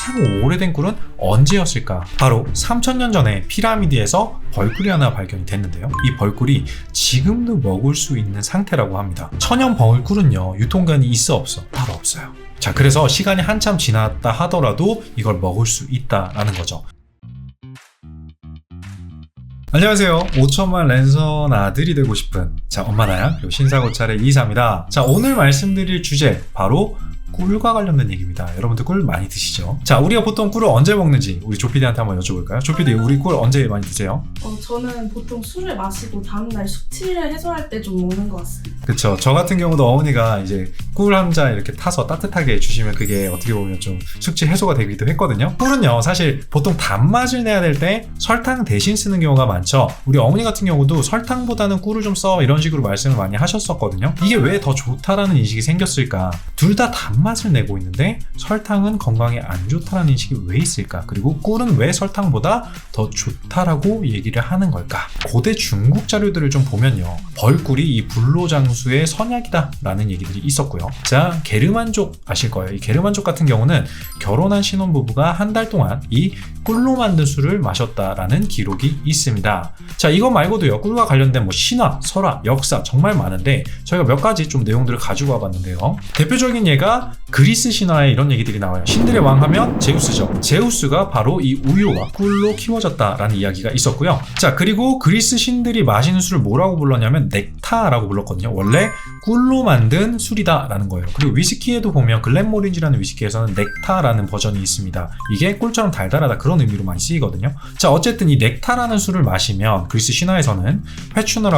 가장 오래된 꿀은 언제였을까? 바로 3000년 전에 피라미드에서 벌꿀이 하나 발견이 됐는데요. 이 벌꿀이 지금도 먹을 수 있는 상태라고 합니다. 천연 벌꿀은요, 유통기한이 있어 없어? 따로 없어요. 자, 그래서 시간이 한참 지났다 하더라도 이걸 먹을 수 있다라는 거죠. 안녕하세요. 5천만 랜선 아들이 되고 싶은 엄마 나야 그리고 신사고찰의 이사입니다. 자, 오늘 말씀드릴 주제 바로 꿀과 관련된 얘기입니다. 여러분들 꿀 많이 드시죠? 자, 우리가 보통 꿀을 언제 먹는지 우리 조피디한테 한번 여쭤볼까요? 조피디, 우리 꿀 언제 많이 드세요? 저는 보통 술을 마시고 다음날 숙취를 해소할 때 좀 먹는 것 같습니다. 그쵸. 저 같은 경우도 어머니가 이제 꿀 한 잔 이렇게 타서 따뜻하게 주시면 그게 어떻게 보면 좀 숙취 해소가 되기도 했거든요. 꿀은요, 사실 보통 단맛을 내야 될 때 설탕 대신 쓰는 경우가 많죠. 우리 어머니 같은 경우도 설탕보다는 꿀을 좀 써 이런 식으로 말씀을 많이 하셨었거든요. 이게 왜 더 좋다라는 인식이 생겼을까? 둘 다 단맛을 내고 있는데 설탕은 건강에 안 좋다라는 인식이 왜 있을까? 그리고 꿀은 왜 설탕보다 더 좋다라고 얘기를 하는 걸까? 고대 중국 자료들을 좀 보면요, 벌꿀이 이 불로장수의 선약이다 라는 얘기들이 있었고요. 자, 게르만족 아실 거예요. 이 게르만족 같은 경우는 결혼한 신혼부부가 한 달 동안 이 꿀로 만든 술을 마셨다라는 기록이 있습니다. 자, 이거 말고도요, 꿀과 관련된 뭐 신화, 설화, 역사 정말 많은데 저희가 몇 가지 좀 내용들을 가지고 와봤는데요. 대표적인 예가 그리스 신화에 이런 얘기들이 나와요. 신들의 왕 하면 제우스죠. 제우스가 바로 이 우유와 꿀로 키워졌다라는 이야기가 있었고요. 자, 그리고 그리스 신들이 마시는 술을 뭐라고 불렀냐면 넥타라고 불렀거든요. 원래 꿀로 만든 술이다라는 거예요. 그리고 위스키에도 보면 글렌모린지라는 위스키에서는 넥타라는 버전이 있습니다. 이게 꿀처럼 달달하다 그런 의미로 많이 쓰이거든요. 자, 어쨌든 이 넥타라는 술을 마시면 그리스 신화에서는 회춘을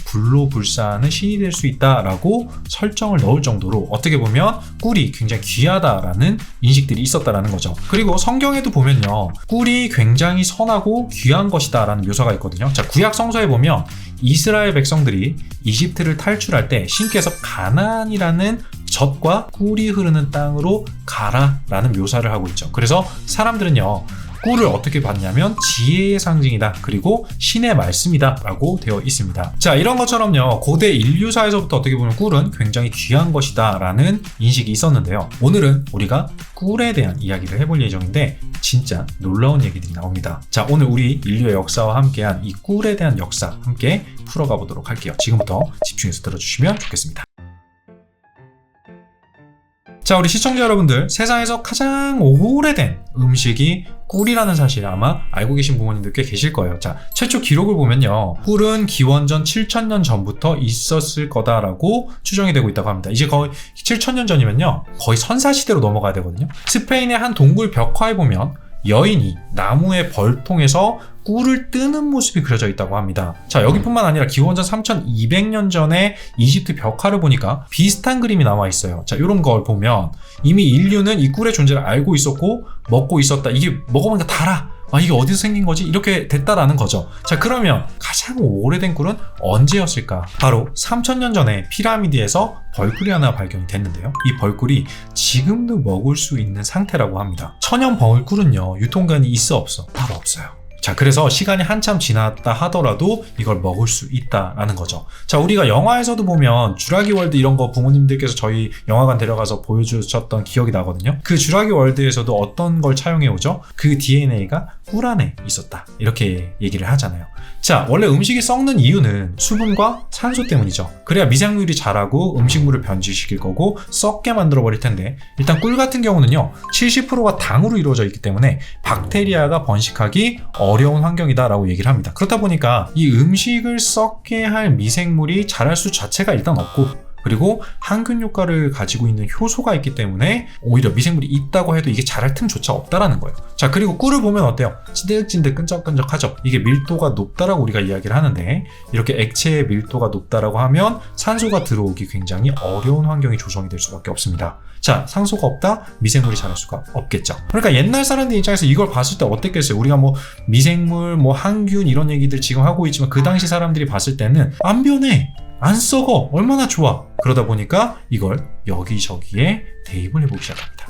불로 불사하는 신이 될 수 있다라고 설정을 넣을 정도로 어떻게 보면 꿀이 굉장히 귀하다라는 인식들이 있었다라는 거죠. 그리고 성경에도 보면요, 꿀이 굉장히 선하고 귀한 것이다라는 묘사가 있거든요. 자, 구약 성서에 보면 이스라엘 백성들이 이집트를 탈출할 때 신께서 가나안이라는 젖과 꿀이 흐르는 땅으로 가라라는 묘사를 하고 있죠. 그래서 사람들은요, 꿀을 어떻게 봤냐면 지혜의 상징이다, 그리고 신의 말씀이다 라고 되어 있습니다. 자, 이런 것처럼요, 고대 인류사에서부터 어떻게 보면 꿀은 굉장히 귀한 것이다 라는 인식이 있었는데요. 오늘은 우리가 꿀에 대한 이야기를 해볼 예정인데 진짜 놀라운 얘기들이 나옵니다. 자, 오늘 우리 인류의 역사와 함께한 이 꿀에 대한 역사 함께 풀어가 보도록 할게요. 지금부터 집중해서 들어주시면 좋겠습니다. 자, 우리 시청자 여러분들, 세상에서 가장 오래된 음식이 꿀이라는 사실 아마 알고 계신 부모님들 꽤 계실 거예요. 자, 최초 기록을 보면요, 꿀은 기원전 7000년 전부터 있었을 거다라고 추정이 되고 있다고 합니다. 이제 거의 7000년 전이면요, 거의 선사시대로 넘어가야 되거든요. 스페인의 한 동굴 벽화에 보면 여인이 나무의 벌통에서 꿀을 뜨는 모습이 그려져 있다고 합니다. 자, 여기뿐만 아니라 기원전 3200년 전에 이집트 벽화를 보니까 비슷한 그림이 나와 있어요. 자, 이런 걸 보면 이미 인류는 이 꿀의 존재를 알고 있었고 먹고 있었다. 이게 먹어보니까 달아. 아, 이게 어디서 생긴 거지? 이렇게 됐다라는 거죠. 자, 그러면 가장 오래된 꿀은 언제였을까? 바로 3000년 전에 피라미드에서 벌꿀이 하나 발견이 됐는데요. 이 벌꿀이 지금도 먹을 수 있는 상태라고 합니다. 천연 벌꿀은요, 유통기한이 있어 없어? 따로 없어요. 자, 그래서 시간이 한참 지났다 하더라도 이걸 먹을 수 있다라는 거죠. 자, 우리가 영화에서도 보면 주라기 월드 이런 거 부모님들께서 저희 영화관 데려가서 보여주셨던 기억이 나거든요. 그 주라기 월드에서도 어떤 걸 차용해 오죠? 그 DNA가 꿀 안에 있었다, 이렇게 얘기를 하잖아요. 자, 원래 음식이 썩는 이유는 수분과 산소 때문이죠. 그래야 미생물이 자라고 음식물을 변질시킬 거고 썩게 만들어 버릴 텐데, 일단 꿀 같은 경우는요, 70%가 당으로 이루어져 있기 때문에 박테리아가 번식하기 어려운 환경이다라고 얘기를 합니다. 그렇다 보니까 이 음식을 썩게 할 미생물이 자랄 수 자체가 일단 없고, 그리고 항균 효과를 가지고 있는 효소가 있기 때문에 오히려 미생물이 있다고 해도 이게 자랄 틈조차 없다라는 거예요. 자, 그리고 꿀을 보면 어때요? 찐득찐득 끈적끈적하죠? 이게 밀도가 높다라고 우리가 이야기를 하는데, 이렇게 액체의 밀도가 높다라고 하면 산소가 들어오기 굉장히 어려운 환경이 조성이 될 수밖에 없습니다. 자, 산소가 없다? 미생물이 자랄 수가 없겠죠. 그러니까 옛날 사람들 입장에서 이걸 봤을 때 어땠겠어요? 우리가 뭐 미생물, 뭐 항균 이런 얘기들 지금 하고 있지만 그 당시 사람들이 봤을 때는 안 변해, 안 썩어, 얼마나 좋아. 그러다 보니까 이걸 여기저기에 대입을 해보기 시작합니다.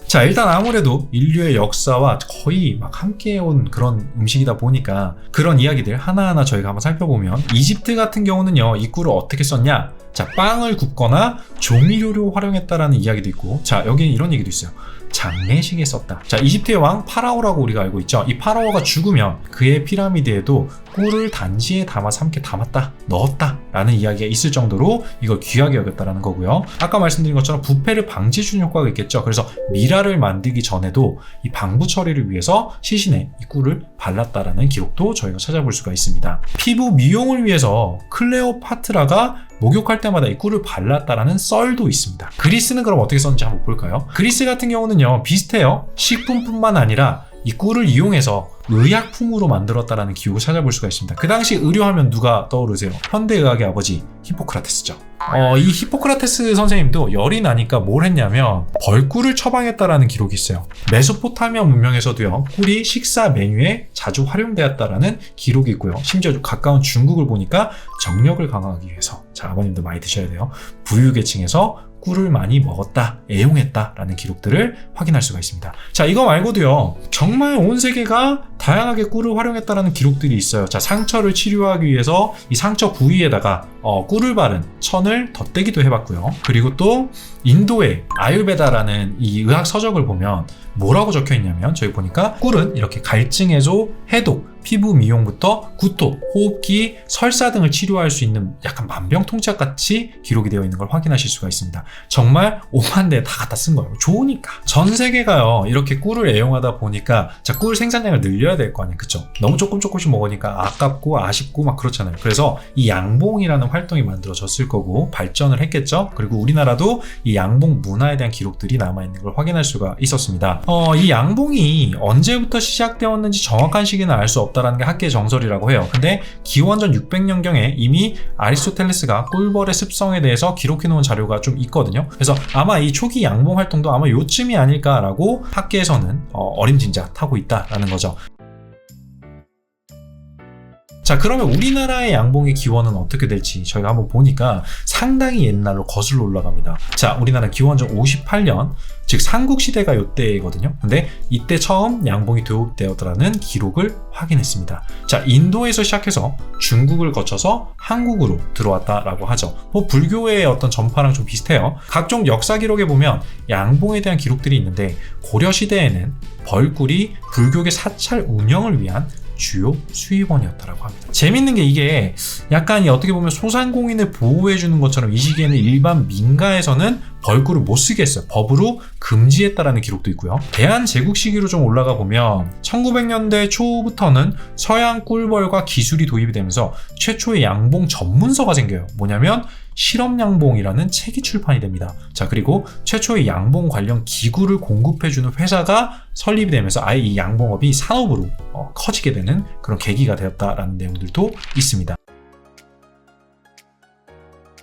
자, 일단 아무래도 인류의 역사와 거의 막 함께해온 그런 음식이다 보니까 그런 이야기들 하나하나 저희가 한번 살펴보면, 이집트 같은 경우는요, 이 꿀을 어떻게 썼냐? 자, 빵을 굽거나 조미료로 활용했다라는 이야기도 있고, 자, 여기는 이런 얘기도 있어요. 장례식에 썼다. 자, 이집트의 왕 파라오라고 우리가 알고 있죠. 이 파라오가 죽으면 그의 피라미드에도 꿀을 단지에 담아서 함께 담았다, 넣었다 라는 이야기가 있을 정도로 이걸 귀하게 여겼다라는 거고요. 아까 말씀드린 것처럼 부패를 방지해주는 효과가 있겠죠. 그래서 미라를 만들기 전에도 이 방부 처리를 위해서 시신에 이 꿀을 발랐다라는 기록도 저희가 찾아볼 수가 있습니다. 피부 미용을 위해서 클레오파트라가 목욕할 때마다 이 꿀을 발랐다라는 썰도 있습니다. 그리스는 그럼 어떻게 썼는지 한번 볼까요? 그리스 같은 경우는요, 비슷해요. 식품뿐만 아니라 이 꿀을 이용해서 의약품으로 만들었다라는 기록을 찾아볼 수가 있습니다. 그 당시 의료하면 누가 떠오르세요? 현대의학의 아버지 히포크라테스죠. 이 히포크라테스 선생님도 열이 나니까 뭘 했냐면 벌꿀을 처방했다라는 기록이 있어요. 메소포타미아 문명에서도요, 꿀이 식사 메뉴에 자주 활용되었다라는 기록이 있고요. 심지어 가까운 중국을 보니까 정력을 강화하기 위해서, 자, 아버님도 많이 드셔야 돼요, 부유계층에서 꿀을 많이 먹었다, 애용했다라는 기록들을 확인할 수가 있습니다. 자, 이거 말고도요, 정말 온 세계가 다양하게 꿀을 활용했다라는 기록들이 있어요. 자, 상처를 치료하기 위해서 이 상처 부위에다가 꿀을 바른 천을 덧대기도 해봤고요. 그리고 또 인도의 아유르베다라는 이 의학 서적을 보면 뭐라고 적혀 있냐면, 저희 보니까 꿀은 이렇게 갈증 해소, 해독, 피부 미용부터 구토, 호흡기, 설사 등을 치료할 수 있는 약간 만병통치약 같이 기록이 되어 있는 걸 확인하실 수가 있습니다. 정말 오만 대 다 갖다 쓴 거예요. 좋으니까. 전 세계가요, 이렇게 꿀을 애용하다 보니까, 자, 꿀 생산량을 늘려야 될 거 아니에요, 그쵸? 너무 조금씩 먹으니까 아깝고 아쉽고 막 그렇잖아요. 그래서 이 양봉이라는 활동이 만들어졌을 거고 발전을 했겠죠. 그리고 우리나라도 이 양봉 문화에 대한 기록들이 남아있는 걸 확인할 수가 있었습니다. 이 양봉이 언제부터 시작되었는지 정확한 시기는 알 수 없다라는 게 학계의 정설이라고 해요. 근데 기원전 600년경에 이미 아리스토텔레스가 꿀벌의 습성에 대해서 기록해 놓은 자료가 좀 있거든요. 그래서 아마 이 초기 양봉 활동도 아마 요쯤이 아닐까라고 학계에서는 어림짐작하고 있다라는 거죠. 자, 그러면 우리나라의 양봉의 기원은 어떻게 될지 저희가 한번 보니까 상당히 옛날로 거슬러 올라갑니다. 자, 우리나라 기원전 58년, 즉 삼국시대가 이때거든요. 근데 이때 처음 양봉이 도입되었다는 기록을 확인했습니다. 자, 인도에서 시작해서 중국을 거쳐서 한국으로 들어왔다라고 하죠. 불교의 어떤 전파랑 좀 비슷해요. 각종 역사 기록에 보면 양봉에 대한 기록들이 있는데, 고려시대에는 벌꿀이 불교계 사찰 운영을 위한 주요 수입원이었다고 합니다. 재밌는 게 이게 약간 어떻게 보면 소상공인을 보호해주는 것처럼 이 시기에는 일반 민가에서는 벌꿀을 못 쓰게 했어요. 법으로 금지했다라는 기록도 있고요. 대한제국 시기로 좀 올라가 보면 1900년대 초부터는 서양 꿀벌과 기술이 도입이 되면서 최초의 양봉 전문서가 생겨요. 뭐냐면 실험양봉이라는 책이 출판이 됩니다. 자, 그리고 최초의 양봉 관련 기구를 공급해주는 회사가 설립이 되면서 아예 이 양봉업이 산업으로 커지게 되는 그런 계기가 되었다라는 내용들도 있습니다.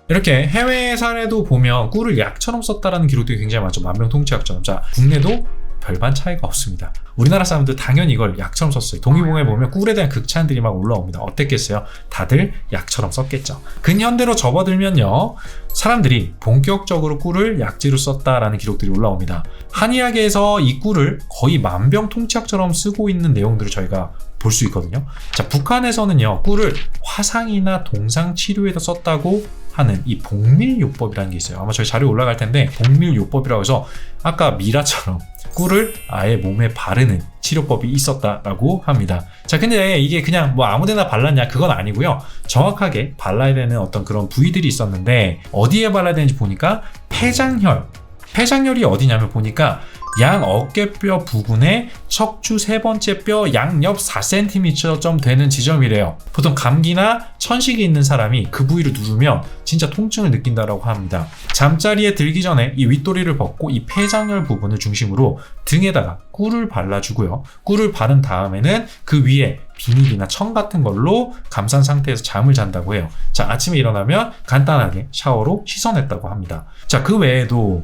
이렇게 해외 사례도 보면 꿀을 약처럼 썼다라는 기록들이 굉장히 많죠. 만병통치약처럼. 자, 국내도 별반 차이가 없습니다. 우리나라 사람들 당연히 이걸 약처럼 썼어요. 동의보에 보면 꿀에 대한 극찬들이 막 올라옵니다. 어땠겠어요? 다들 약처럼 썼겠죠. 근현대로 접어들면요, 사람들이 본격적으로 꿀을 약재로 썼다라는 기록들이 올라옵니다. 한의학에서 이 꿀을 거의 만병통치약처럼 쓰고 있는 내용들을 저희가 볼 수 있거든요. 자, 북한에서는요, 꿀을 화상이나 동상 치료에도 썼다고 하는 이 복밀요법이라는 게 있어요. 아마 저희 자료 올라갈 텐데, 복밀요법이라고 해서 아까 미라처럼 꿀을 아예 몸에 바르는 치료법이 있었다라고 합니다. 자, 근데 이게 그냥 뭐 아무데나 발랐냐, 그건 아니고요. 정확하게 발라야 되는 어떤 그런 부위들이 있었는데, 어디에 발라야 되는지 보니까 폐장혈이 어디냐면 보니까 양 어깨뼈 부분에 척추 세 번째 뼈 양옆 4cm 되는 지점이래요. 보통 감기나 천식이 있는 사람이 그 부위를 누르면 진짜 통증을 느낀다라고 합니다. 잠자리에 들기 전에 이 윗도리를 벗고 이 폐장혈 부분을 중심으로 등에다가 꿀을 발라주고요. 꿀을 바른 다음에는 그 위에 비닐이나 청 같은 걸로 감싼 상태에서 잠을 잔다고 해요. 자, 아침에 일어나면 간단하게 샤워로 씻어냈다고 합니다. 자, 그 외에도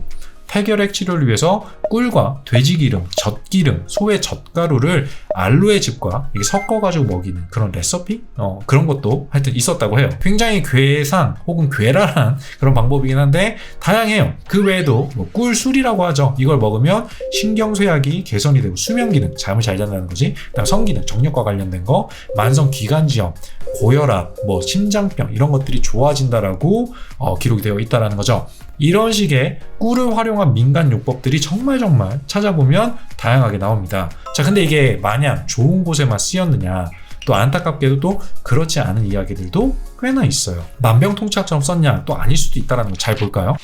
폐결핵 치료를 위해서 꿀과 돼지기름, 젖기름, 소의 젖가루를 알로에즙과 이게 섞어가지고 먹이는 그런 레시피? 그런 것도 하여튼 있었다고 해요. 굉장히 괴상 혹은 괴랄한 그런 방법이긴 한데 다양해요. 그 외에도 뭐 꿀술이라고 하죠. 이걸 먹으면 신경쇠약이 개선이 되고 수면기능, 잠을 잘 잔다는 거지. 그다음 성기능, 정력과 관련된 거, 만성기관지염, 고혈압, 뭐 심장병 이런 것들이 좋아진다라고 기록이 되어 있다라는 거죠. 이런 식의 꿀을 활용한 민간 요법들이 정말 찾아보면 다양하게 나옵니다. 자, 근데 이게 마냥 좋은 곳에만 쓰였느냐? 또 안타깝게도 또 그렇지 않은 이야기들도 꽤나 있어요. 만병통치약처럼 썼냐? 또 아닐 수도 있다는 거 잘 볼까요?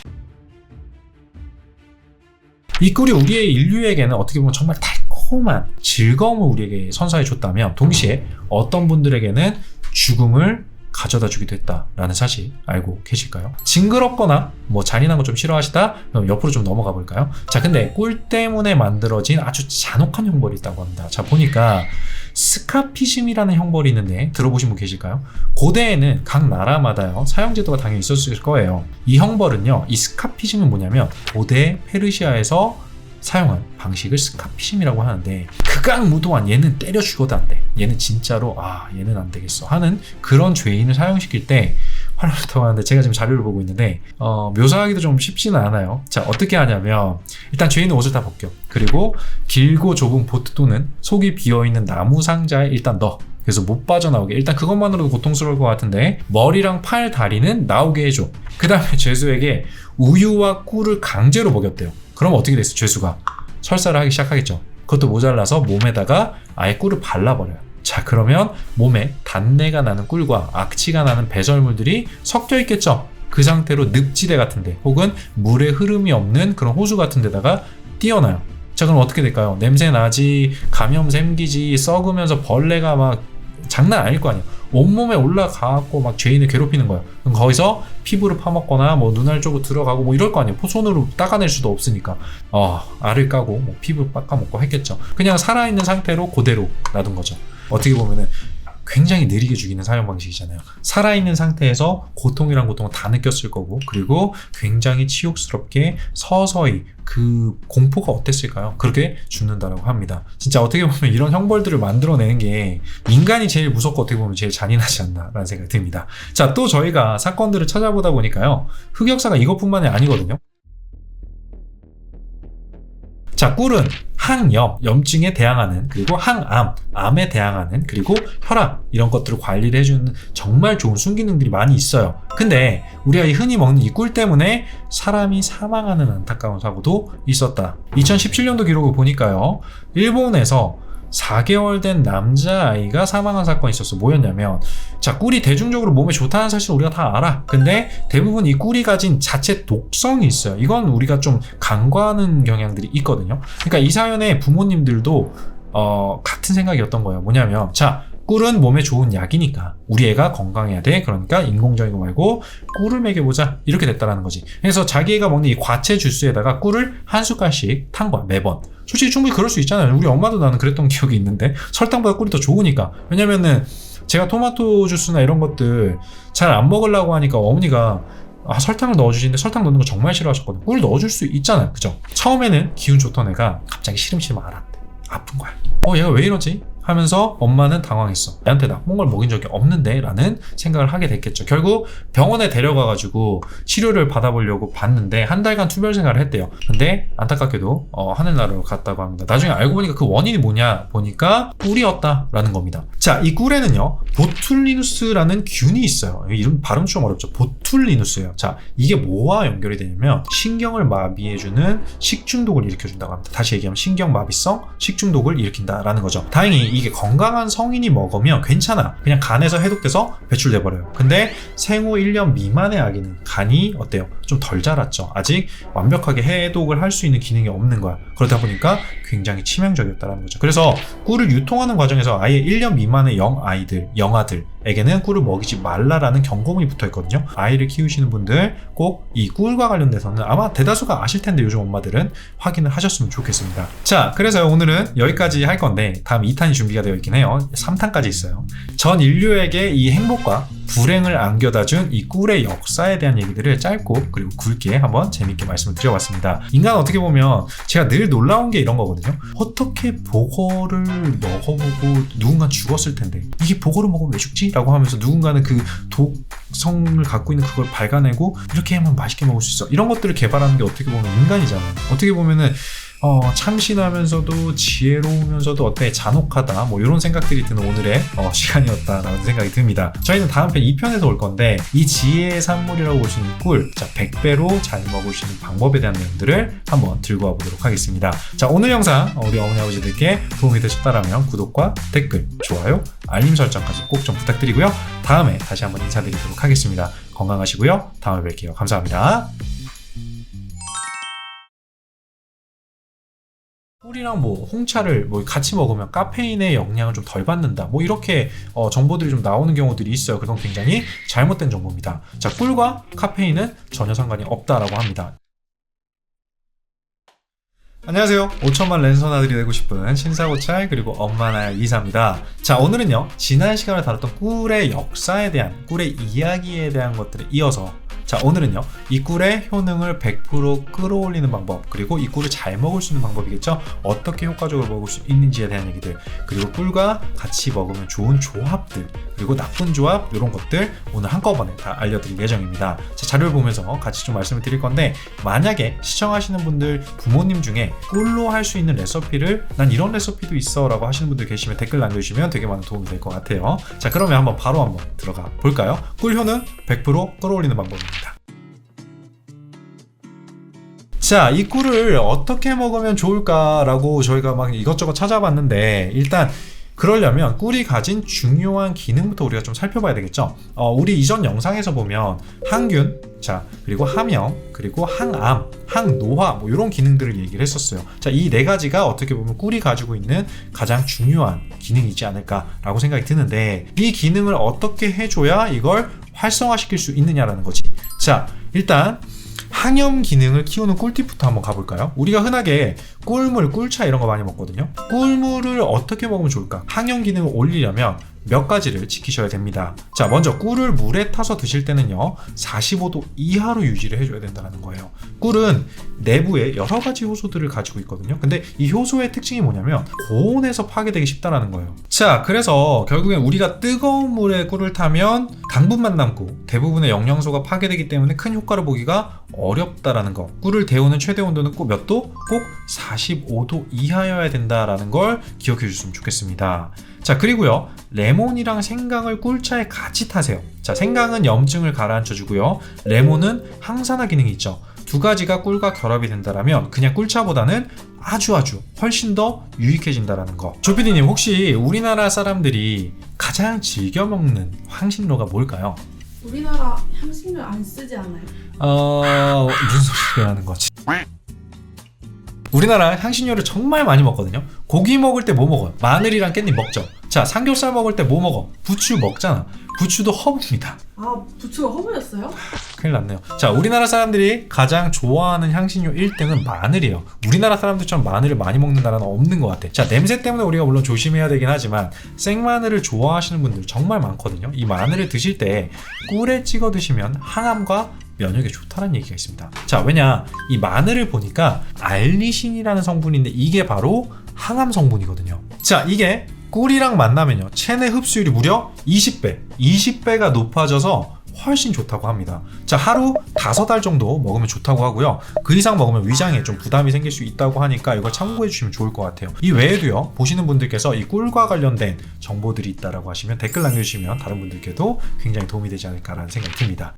이 꿀이 우리의 인류에게는 어떻게 보면 정말 달콤한 즐거움을 우리에게 선사해 줬다면 동시에 어떤 분들에게는 죽음을 가져다 주기도 했다라는 사실 알고 계실까요? 징그럽거나 뭐 잔인한 거 좀 싫어하시다? 그럼 옆으로 좀 넘어가 볼까요? 자, 근데 꿀 때문에 만들어진 아주 잔혹한 형벌이 있다고 합니다. 자, 보니까 스카피즘이라는 형벌이 있는데 들어보신 분 계실까요? 고대에는 각 나라마다요 사형제도가 당연히 있었을 거예요. 이 형벌은요, 이 스카피즘은 뭐냐면 고대 페르시아에서 사용한 방식을 스카피즘이라고 하는데 극악무도한 얘는 때려 죽어도 안 돼. 얘는 진짜로 얘는 안 되겠어 하는 그런 죄인을 사형시킬 때 활용했다고 하는데 제가 지금 자료를 보고 있는데 묘사하기도 좀 쉽지는 않아요. 자, 어떻게 하냐면 일단 죄인은 옷을 다 벗겨. 그리고 길고 좁은 보트 또는 속이 비어있는 나무 상자에 일단 넣어. 그래서 못 빠져나오게. 일단 그것만으로도 고통스러울 것 같은데 머리랑 팔, 다리는 나오게 해줘. 그 다음에 죄수에게 우유와 꿀을 강제로 먹였대요. 그럼 어떻게 됐어? 죄수가 설사를 하기 시작하겠죠. 그것도 모자라서 몸에다가 아예 꿀을 발라버려요. 자, 그러면 몸에 단내가 나는 꿀과 악취가 나는 배설물들이 섞여 있겠죠. 그 상태로 늪지대 같은데 혹은 물의 흐름이 없는 그런 호수 같은 데다가 띄어놔요. 자, 그럼 어떻게 될까요? 냄새 나지, 감염 생기지, 썩으면서 벌레가 막 장난 아닐 거 아니에요. 온몸에 올라가고 막 죄인을 괴롭히는 거예요. 그럼 거기서 피부를 파먹거나 뭐 눈알 쪽으로 들어가고 뭐 이럴 거 아니에요. 손으로 닦아낼 수도 없으니까 알을 까고 뭐 피부 깎아먹고 했겠죠. 그냥 살아있는 상태로 그대로 놔둔 거죠. 어떻게 보면은 굉장히 느리게 죽이는 사용 방식이잖아요. 살아있는 상태에서 고통이란 고통을 다 느꼈을 거고, 그리고 굉장히 치욕스럽게 서서히 그 공포가 어땠을까요? 그렇게 죽는다라고 합니다. 진짜 어떻게 보면 이런 형벌들을 만들어내는 게 인간이 제일 무섭고 어떻게 보면 제일 잔인하지 않나라는 생각이 듭니다. 자, 또 저희가 사건들을 찾아보다 보니까요, 흑역사가 이것뿐만이 아니거든요. 자, 꿀은 항염, 염증에 대항하는, 그리고 항암, 암에 대항하는, 그리고 혈압 이런 것들을 관리를 해주는 정말 좋은 순기능들이 많이 있어요. 근데 우리가 흔히 먹는 이 꿀 때문에 사람이 사망하는 안타까운 사고도 있었다. 2017년도 기록을 보니까요, 일본에서 4개월 된 남자아이가 사망한 사건이 있었어. 뭐였냐면, 자, 꿀이 대중적으로 몸에 좋다는 사실 우리가 다 알아. 근데 대부분 이 꿀이 가진 자체 독성이 있어요. 이건 우리가 좀 간과하는 경향들이 있거든요. 그러니까 이 사연의 부모님들도 같은 생각이었던 거예요. 뭐냐면, 자, 꿀은 몸에 좋은 약이니까 우리 애가 건강해야 돼. 그러니까 인공적인 거 말고 꿀을 먹여보자. 이렇게 됐다라는 거지. 그래서 자기 애가 먹는 이 과채 주스에다가 꿀을 한 숟갈씩 탄 거야, 매번. 솔직히 충분히 그럴 수 있잖아요. 우리 엄마도 나는 그랬던 기억이 있는데, 설탕보다 꿀이 더 좋으니까. 왜냐면은 제가 토마토 주스나 이런 것들 잘 안 먹으려고 하니까 어머니가 설탕을 넣어주시는데 설탕 넣는 거 정말 싫어하셨거든. 꿀 넣어줄 수 있잖아요. 그죠? 처음에는 기운 좋던 애가 갑자기 시름시름 앓았대. 아픈 거야. 얘가 왜 이러지? 하면서 엄마는 당황했어. 얘한테 나쁜 걸 먹인 적이 없는데 라는 생각을 하게 됐겠죠. 결국 병원에 데려가가지고 치료를 받아보려고 봤는데 한 달간 투별 생활을 했대요. 근데 안타깝게도 하늘나라로 갔다고 합니다. 나중에 알고 보니까 그 원인이 뭐냐 보니까 꿀이었다라는 겁니다. 자, 이 꿀에는요 보툴리누스라는 균이 있어요. 이름 발음 좀 어렵죠. 보툴리누스예요. 자, 이게 뭐와 연결이 되냐면 신경을 마비해주는 식중독을 일으켜준다고 합니다. 다시 얘기하면 신경마비성 식중독을 일으킨다라는 거죠. 다행히 이게 건강한 성인이 먹으면 괜찮아. 그냥 간에서 해독돼서 배출돼 버려요. 근데 생후 1년 미만의 아기는 간이 어때요? 좀 덜 자랐죠. 아직 완벽하게 해독을 할 수 있는 기능이 없는 거야. 그러다 보니까 굉장히 치명적이었다는 거죠. 그래서 꿀을 유통하는 과정에서 아예 1년 미만의 영아들에게는 꿀을 먹이지 말라라는 경고문이 붙어 있거든요. 아이를 키우시는 분들 꼭 이 꿀과 관련돼서는 아마 대다수가 아실 텐데 요즘 엄마들은 확인을 하셨으면 좋겠습니다. 자, 그래서 오늘은 여기까지 할 건데 다음 2탄이 준비가 되어 있긴 해요. 3탄까지 있어요. 전 인류에게 이 행복과 불행을 안겨다준 이 꿀의 역사에 대한 얘기들을 짧고 그리고 굵게 한번 재밌게 말씀을 드려봤습니다. 인간 어떻게 보면 제가 늘 놀라운 게 이런 거거든요. 어떻게 보거를 먹어보고 누군가 죽었을 텐데 이게 보거를 먹으면 왜 죽지? 라고 하면서 누군가는 그 독성을 갖고 있는 그걸 발견해내고 이렇게 하면 맛있게 먹을 수 있어. 이런 것들을 개발하는 게 어떻게 보면 인간이잖아요. 어떻게 보면은 참신하면서도 지혜로우면서도 어때 잔혹하다 뭐 이런 생각들이 드는 오늘의 시간이었다라는 생각이 듭니다. 저희는 다음 편 2편에서 올 건데 이 지혜의 산물이라고 볼 수 있는 꿀, 자 100배로 잘 먹을 수 있는 방법에 대한 내용들을 한번 들고 와보도록 하겠습니다. 자 오늘 영상 우리 어머니 아버지들께 도움이 되셨다면 구독과 댓글, 좋아요, 알림 설정까지 꼭 좀 부탁드리고요. 다음에 다시 한번 인사드리도록 하겠습니다. 건강하시고요. 다음에 뵐게요. 감사합니다. 꿀이랑 뭐 홍차를 뭐 같이 먹으면 카페인의 영향을 좀 덜 받는다 뭐 이렇게 정보들이 좀 나오는 경우들이 있어요. 그건 굉장히 잘못된 정보입니다. 자, 꿀과 카페인은 전혀 상관이 없다라고 합니다. 안녕하세요. 5천만 랜선 아들이 되고 싶은 신사고찰 그리고 엄마나 이사입니다. 자, 오늘은요 지난 시간에 다뤘던 꿀의 역사에 대한 꿀의 이야기에 대한 것들에 이어서 자 오늘은요 이 꿀의 효능을 100% 끌어올리는 방법 그리고 이 꿀을 잘 먹을 수 있는 방법이겠죠. 어떻게 효과적으로 먹을 수 있는지에 대한 얘기들 그리고 꿀과 같이 먹으면 좋은 조합들 그리고 나쁜 조합 이런 것들 오늘 한꺼번에 다 알려드릴 예정입니다. 자, 자료를 보면서 같이 좀 말씀을 드릴 건데 만약에 시청하시는 분들 부모님 중에 꿀로 할 수 있는 레시피를 난 이런 레시피도 있어 라고 하시는 분들 계시면 댓글 남겨주시면 되게 많은 도움이 될 것 같아요. 자 그러면 바로 한번 들어가 볼까요? 꿀 효능 100% 끌어올리는 방법입니다. 자, 이 꿀을 어떻게 먹으면 좋을까라고 저희가 막 이것저것 찾아봤는데 일단 그러려면 꿀이 가진 중요한 기능부터 우리가 좀 살펴봐야 되겠죠. 우리 이전 영상에서 보면 항균, 자 그리고 함영, 그리고 항암, 항노화 뭐 이런 기능들을 얘기를 했었어요. 자, 이 네 가지가 어떻게 보면 꿀이 가지고 있는 가장 중요한 기능이지 않을까라고 생각이 드는데 이 기능을 어떻게 해줘야 이걸 활성화시킬 수 있느냐라는 거지. 자, 일단 항염 기능을 키우는 꿀팁부터 한번 가볼까요? 우리가 흔하게 꿀물, 꿀차 이런 거 많이 먹거든요. 꿀물을 어떻게 먹으면 좋을까? 항염 기능을 올리려면 몇 가지를 지키셔야 됩니다. 자, 먼저 꿀을 물에 타서 드실 때는요 45도 이하로 유지를 해줘야 된다는 거예요. 꿀은 내부에 여러 가지 효소들을 가지고 있거든요. 근데 이 효소의 특징이 뭐냐면 고온에서 파괴되기 쉽다라는 거예요. 자, 그래서 결국엔 우리가 뜨거운 물에 꿀을 타면 당분만 남고 대부분의 영양소가 파괴되기 때문에 큰 효과를 보기가 어렵다라는 거. 꿀을 데우는 최대 온도는 꼭 몇 도? 꼭 45도 이하여야 된다라는 걸 기억해 주셨으면 좋겠습니다. 자, 그리고요 레몬이랑 생강을 꿀차에 같이 타세요. 자, 생강은 염증을 가라앉혀 주고요 레몬은 항산화 기능이 있죠. 두 가지가 꿀과 결합이 된다라면 그냥 꿀차보다는 아주 훨씬 더 유익해진다라는 거. 조피디님 혹시 우리나라 사람들이 가장 즐겨 먹는 향신료가 뭘까요? 우리나라 향신료 안 쓰지 않아요? 무슨 소리를 하는 거지? 우리나라 향신료를 정말 많이 먹거든요. 고기 먹을 때 뭐 먹어요? 마늘이랑 깻잎 먹죠. 자, 삼겹살 먹을 때 뭐 먹어? 부추 먹잖아. 부추도 허브입니다. 아, 부추가 허브였어요? 큰일 났네요. 자, 우리나라 사람들이 가장 좋아하는 향신료 1등은 마늘이에요. 우리나라 사람들처럼 마늘을 많이 먹는 나라는 없는 것 같아. 자, 냄새 때문에 우리가 물론 조심해야 되긴 하지만 생마늘을 좋아하시는 분들 정말 많거든요. 이 마늘을 드실 때 꿀에 찍어 드시면 항암과 면역에 좋다는 얘기가 있습니다. 자, 왜냐 이 마늘을 보니까 알리신이라는 성분인데 이게 바로 항암 성분이거든요. 자, 이게 꿀이랑 만나면요 체내 흡수율이 무려 20배가 높아져서 훨씬 좋다고 합니다. 자, 하루 5알 정도 먹으면 좋다고 하고요. 그 이상 먹으면 위장에 좀 부담이 생길 수 있다고 하니까 이걸 참고해 주시면 좋을 것 같아요. 이 외에도요 보시는 분들께서 이 꿀과 관련된 정보들이 있다라고 하시면 댓글 남겨주시면 다른 분들께도 굉장히 도움이 되지 않을까라는 생각이 듭니다.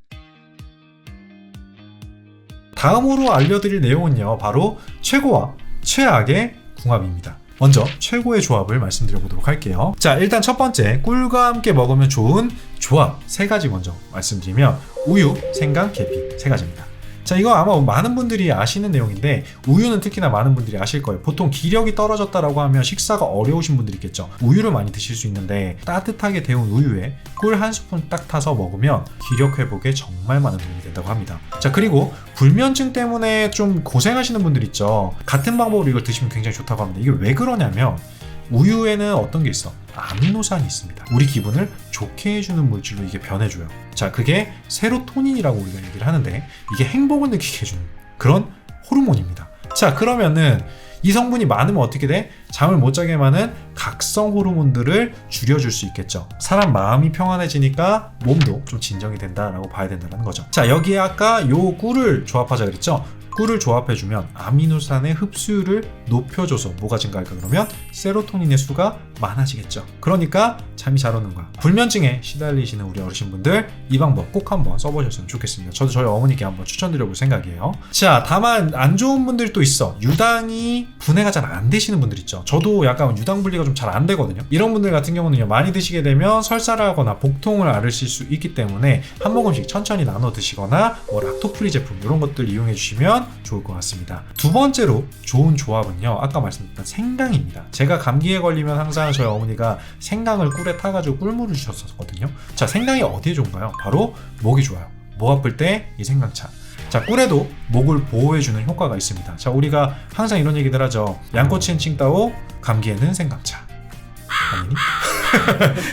다음으로 알려드릴 내용은요 바로 최고와 최악의 궁합입니다. 먼저 최고의 조합을 말씀드려보도록 할게요. 자, 일단 첫 번째 꿀과 함께 먹으면 좋은 조합 3가지 먼저 말씀드리면 우유, 생강, 계피 3가지입니다. 자, 이거 아마 많은 분들이 아시는 내용인데 우유는 특히나 많은 분들이 아실 거예요. 보통 기력이 떨어졌다라고 하면 식사가 어려우신 분들이 있겠죠. 우유를 많이 드실 수 있는데 따뜻하게 데운 우유에 꿀 1스푼 딱 타서 먹으면 기력 회복에 정말 많은 도움이 된다고 합니다. 자, 그리고 불면증 때문에 좀 고생하시는 분들 있죠. 같은 방법으로 이걸 드시면 굉장히 좋다고 합니다. 이게 왜 그러냐면 우유에는 어떤 게 있어? 아미노산이 있습니다. 우리 기분을 좋게 해주는 물질로 이게 변해줘요. 자, 그게 세로토닌이라고 우리가 얘기를 하는데 이게 행복을 느끼게 해주는 그런 호르몬입니다. 자, 그러면은 이 성분이 많으면 어떻게 돼? 잠을 못 자게 하는 각성 호르몬들을 줄여줄 수 있겠죠. 사람 마음이 평안해지니까 몸도 좀 진정이 된다라고 봐야 된다는 거죠. 자, 여기에 아까 요 꿀을 조합하자 그랬죠? 꿀을 조합해주면 아미노산의 흡수율을 높여줘서 뭐가 증가할까 그러면 세로토닌의 수가 많아지겠죠. 그러니까 잠이 잘 오는 거야. 불면증에 시달리시는 우리 어르신분들 이 방법 꼭 한번 써보셨으면 좋겠습니다. 저도 저희 어머니께 한번 추천드려볼 생각이에요. 자, 다만 안 좋은 분들이 또 있어. 유당이 분해가 잘 안 되시는 분들 있죠. 저도 약간 유당 분리가 좀 잘 안 되거든요. 이런 분들 같은 경우는요, 많이 드시게 되면 설사를 하거나 복통을 앓으실 수 있기 때문에 한 모금씩 천천히 나눠 드시거나 뭐 락토프리 제품 이런 것들 이용해 주시면 좋을 것 같습니다. 두 번째로 좋은 조합은요, 아까 말씀드렸던 생강입니다. 제가 감기에 걸리면 항상 저희 어머니가 생강을 꿀에 타가지고 꿀물을 주셨었거든요. 자, 생강이 어디에 좋은가요? 바로 목이 좋아요. 목 아플 때 이 생강차. 자, 꿀에도 목을 보호해주는 효과가 있습니다. 자, 우리가 항상 이런 얘기들 하죠. 양꼬치엔 칭따오, 감기에는 생강차. 아니니?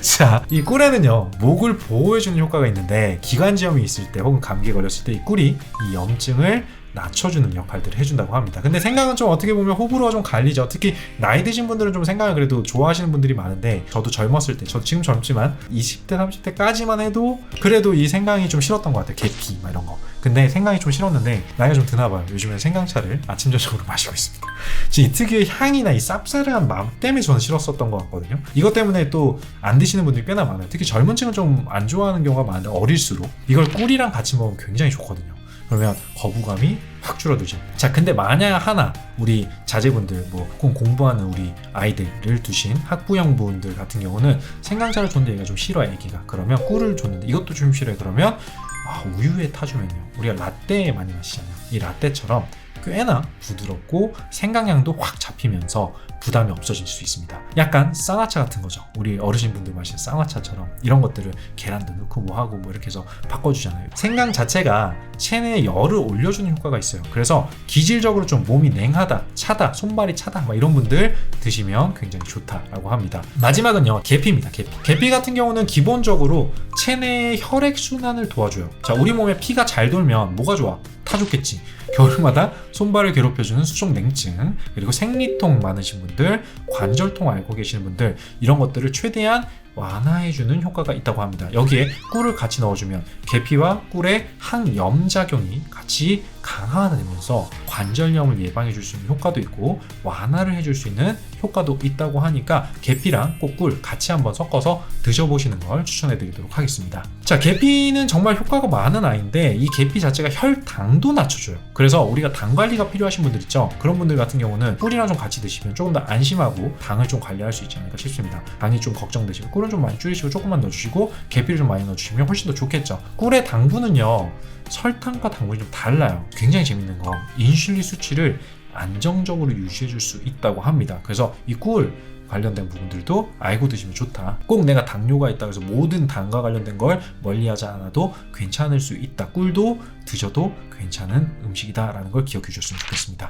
자, 이 꿀에는요, 목을 보호해주는 효과가 있는데 기관지염이 있을 때 혹은 감기에 걸렸을 때 이 꿀이 이 염증을 낮춰주는 역할들을 해준다고 합니다. 근데 생강은 좀 어떻게 보면 호불호가 좀 갈리죠. 특히 나이 드신 분들은 좀 생강을 그래도 좋아하시는 분들이 많은데 저도 젊었을 때, 저도 지금 젊지만 20대 30대까지만 해도 그래도 이 생강이 좀 싫었던 것 같아요. 계피 막 이런 거. 근데 생강이 좀 싫었는데 나이가 좀 드나봐요. 요즘엔 생강차를 아침 저녁으로 마시고 있습니다. 이 특유의 향이나 이 쌉싸름한 맛 때문에 저는 싫었었던 것 같거든요. 이것 때문에 또 안 드시는 분들이 꽤나 많아요. 특히 젊은 층은 좀 안 좋아하는 경우가 많은데 어릴수록 이걸 꿀이랑 같이 먹으면 굉장히 좋거든요. 그러면 거부감이 확 줄어들죠. 자, 근데 만약 하나 우리 자제분들 뭐 공부하는 우리 아이들을 두신 학부형분들 같은 경우는 생강차를 줬는데 얘가 좀 싫어해, 애기가. 그러면 꿀을 줬는데 이것도 좀 싫어해. 그러면 우유에 타주면요, 우리가 라떼 많이 마시잖아요. 이 라떼처럼 꽤나 부드럽고 생강향도 확 잡히면서 부담이 없어질 수 있습니다. 약간 쌍화차 같은 거죠. 우리 어르신분들 마시는 쌍화차처럼 이런 것들을 계란도 넣고 뭐 하고 뭐 이렇게 해서 바꿔주잖아요. 생강 자체가 체내에 열을 올려주는 효과가 있어요. 그래서 기질적으로 좀 몸이 냉하다, 차다, 손발이 차다 막 이런 분들 드시면 굉장히 좋다라고 합니다. 마지막은요, 계피입니다. 계피 같은 경우는 기본적으로 체내의 혈액순환을 도와줘요. 자, 우리 몸에 피가 잘 돌면 뭐가 좋아? 타 좋겠지. 겨울마다 손발을 괴롭혀주는 수족냉증, 그리고 생리통 많으신 분들, 관절통 앓고 계시는 분들, 이런 것들을 최대한 완화해주는 효과가 있다고 합니다. 여기에 꿀을 같이 넣어주면 계피와 꿀의 항염작용이 같이 강화되면서 관절염을 예방해줄 수 있는 효과도 있고 완화를 해줄 수 있는 효과도 있다고 하니까 계피랑 꼭 꿀 같이 한번 섞어서 드셔보시는 걸 추천해드리도록 하겠습니다. 자, 계피는 정말 효과가 많은 아이인데 이 계피 자체가 혈당도 낮춰줘요. 그래서 우리가 당 관리가 필요하신 분들 있죠. 그런 분들 같은 경우는 꿀이랑 좀 같이 드시면 조금 더 안심하고 당을 좀 관리할 수 있지 않을까 싶습니다. 당이 좀 걱정되시고 꿀은 좀 많이 줄이시고 조금만 넣어주시고 계피를 좀 많이 넣어주시면 훨씬 더 좋겠죠. 꿀의 당분은요, 설탕과 당분이 좀 달라요. 굉장히 재밌는 거, 인슐린 수치를 안정적으로 유지해줄 수 있다고 합니다. 그래서 이 꿀 관련된 부분들도 알고 드시면 좋다. 꼭 내가 당뇨가 있다고 해서 모든 당과 관련된 걸 멀리하지 않아도 괜찮을 수 있다. 꿀도 드셔도 괜찮은 음식이다라는 걸 기억해 주셨으면 좋겠습니다.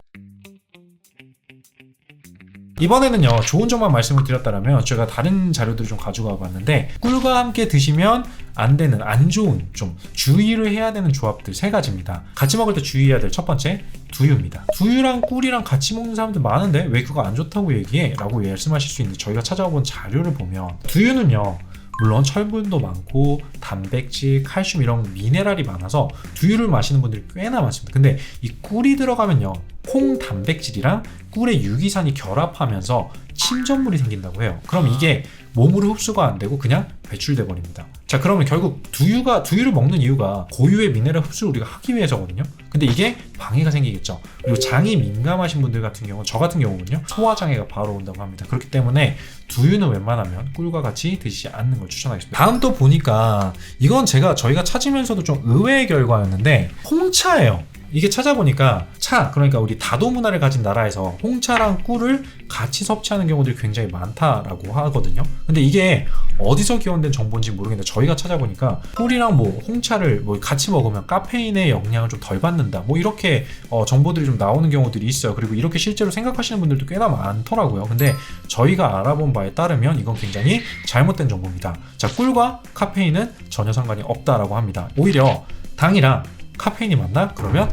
이번에는요, 좋은 점만 말씀을 드렸다면 제가 다른 자료들을 좀 가져가 봤는데 꿀과 함께 드시면 안 되는, 안 좋은, 좀 주의를 해야 되는 조합들 3가지입니다. 같이 먹을 때 주의해야 될 첫 번째, 두유입니다. 두유랑 꿀이랑 같이 먹는 사람들 많은데 왜 그거 안 좋다고 얘기해? 라고 말씀하실 수 있는데 저희가 찾아본 자료를 보면 두유는요, 물론 철분도 많고 단백질, 칼슘 이런 미네랄이 많아서 두유를 마시는 분들이 꽤나 많습니다. 근데 이 꿀이 들어가면요, 콩 단백질이랑 꿀의 유기산이 결합하면서 침전물이 생긴다고 해요. 그럼 이게 몸으로 흡수가 안 되고 그냥 배출돼 버립니다. 자, 그러면 결국 두유를 먹는 이유가 고유의 미네랄 흡수를 우리가 하기 위해서거든요. 근데 이게 방해가 생기겠죠. 그리고 장이 민감하신 분들 같은 경우, 저 같은 경우는요, 소화장애가 바로 온다고 합니다. 그렇기 때문에 두유는 웬만하면 꿀과 같이 드시지 않는 걸 추천하겠습니다. 다음 또 보니까 이건 저희가 찾으면서도 좀 의외의 결과였는데 홍차예요. 이게 찾아보니까 그러니까 우리 다도 문화를 가진 나라에서 홍차랑 꿀을 같이 섭취하는 경우들이 굉장히 많다라고 하거든요. 근데 이게 어디서 기원된 정보인지 모르겠는데 저희가 찾아보니까 꿀이랑 뭐 홍차를 뭐 같이 먹으면 카페인의 영향을 좀 덜 받는다, 뭐 이렇게 정보들이 좀 나오는 경우들이 있어요. 그리고 이렇게 실제로 생각하시는 분들도 꽤나 많더라고요. 근데 저희가 알아본 바에 따르면 이건 굉장히 잘못된 정보입니다. 자, 꿀과 카페인은 전혀 상관이 없다라고 합니다. 오히려 당이랑 카페인이 만나? 그러면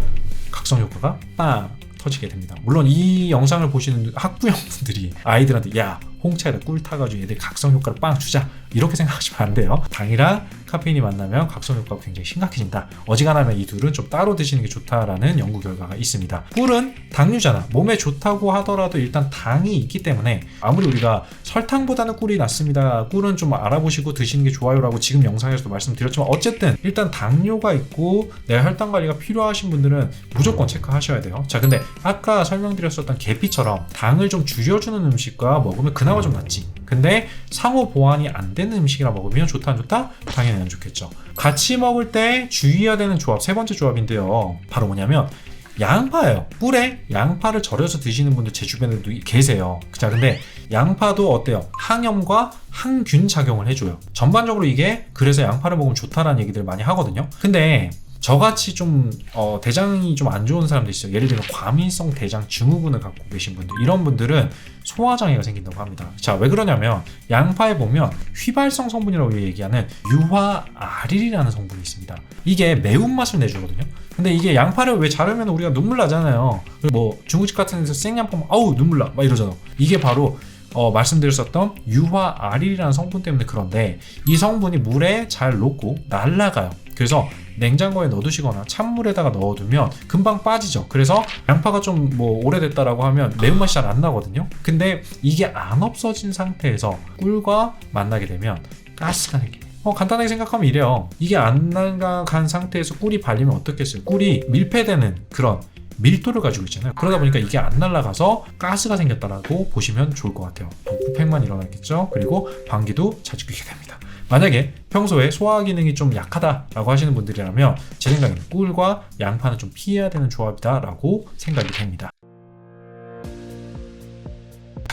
각성 효과가 빵 터지게 됩니다. 물론 이 영상을 보시는 학부형분들이 아이들한테 야, 홍차에다 꿀 타가지고 얘들 각성 효과를 빵 주자, 이렇게 생각하시면 안 돼요. 당이랑 카페인이 만나면 각성 효과가 굉장히 심각해진다. 어지간하면 이 둘은 좀 따로 드시는 게 좋다라는 연구 결과가 있습니다. 꿀은 당류잖아. 몸에 좋다고 하더라도 일단 당이 있기 때문에 아무리 우리가 설탕보다는 꿀이 낫습니다, 꿀은 좀 알아보시고 드시는 게 좋아요라고 지금 영상에서도 말씀드렸지만, 어쨌든 일단 당류가 있고 내가 혈당 관리가 필요하신 분들은 무조건 체크하셔야 돼요. 자, 근데 아까 설명드렸었던 계피처럼 당을 좀 줄여주는 음식과 먹으면 그나마 좀 낫지. 근데 상호 보완이 안 되는 음식이라 먹으면 좋다 안 좋다? 당연히 안 좋겠죠. 같이 먹을 때 주의해야 되는 조합, 세 번째 조합인데요. 바로 뭐냐면 양파예요. 꿀에 양파를 절여서 드시는 분들 제 주변에도 계세요. 자, 근데 양파도 어때요? 항염과 항균 작용을 해줘요. 전반적으로 이게 그래서 양파를 먹으면 좋다라는 얘기들 많이 하거든요. 근데 저같이 좀 대장이 좀 안 좋은 사람도 있어요. 예를 들면 과민성 대장 증후군을 갖고 계신 분들, 이런 분들은 소화장애가 생긴다고 합니다. 자, 왜 그러냐면 양파에 보면 휘발성 성분이라고 얘기하는 유화아릴이라는 성분이 있습니다. 이게 매운맛을 내주거든요. 근데 이게 양파를 왜 자르면 우리가 눈물 나잖아요. 뭐 중국집 같은 데서 생양파 먹으면 아우 눈물 나 막 이러잖아. 이게 바로 말씀드렸었던 유화아릴이라는 성분 때문에 그런데, 이 성분이 물에 잘 녹고 날아가요. 그래서 냉장고에 넣어두시거나 찬물에다가 넣어두면 금방 빠지죠. 그래서 양파가 좀 뭐 오래됐다라고 하면 매운맛이 잘 안 나거든요. 근데 이게 안 없어진 상태에서 꿀과 만나게 되면 가스가 생겨요. 간단하게 생각하면 이래요. 이게 안 나간 상태에서 꿀이 발리면 어떻겠어요? 꿀이 밀폐되는 그런 밀도를 가지고 있잖아요. 그러다 보니까 이게 안 날아가서 가스가 생겼다라고 보시면 좋을 것 같아요. 부팩만 일어나겠죠. 그리고 방귀도 자주 뀌게 됩니다. 만약에 평소에 소화 기능이 좀 약하다라고 하시는 분들이라면 제 생각에는 꿀과 양파는 좀 피해야 되는 조합이다라고 생각이 됩니다.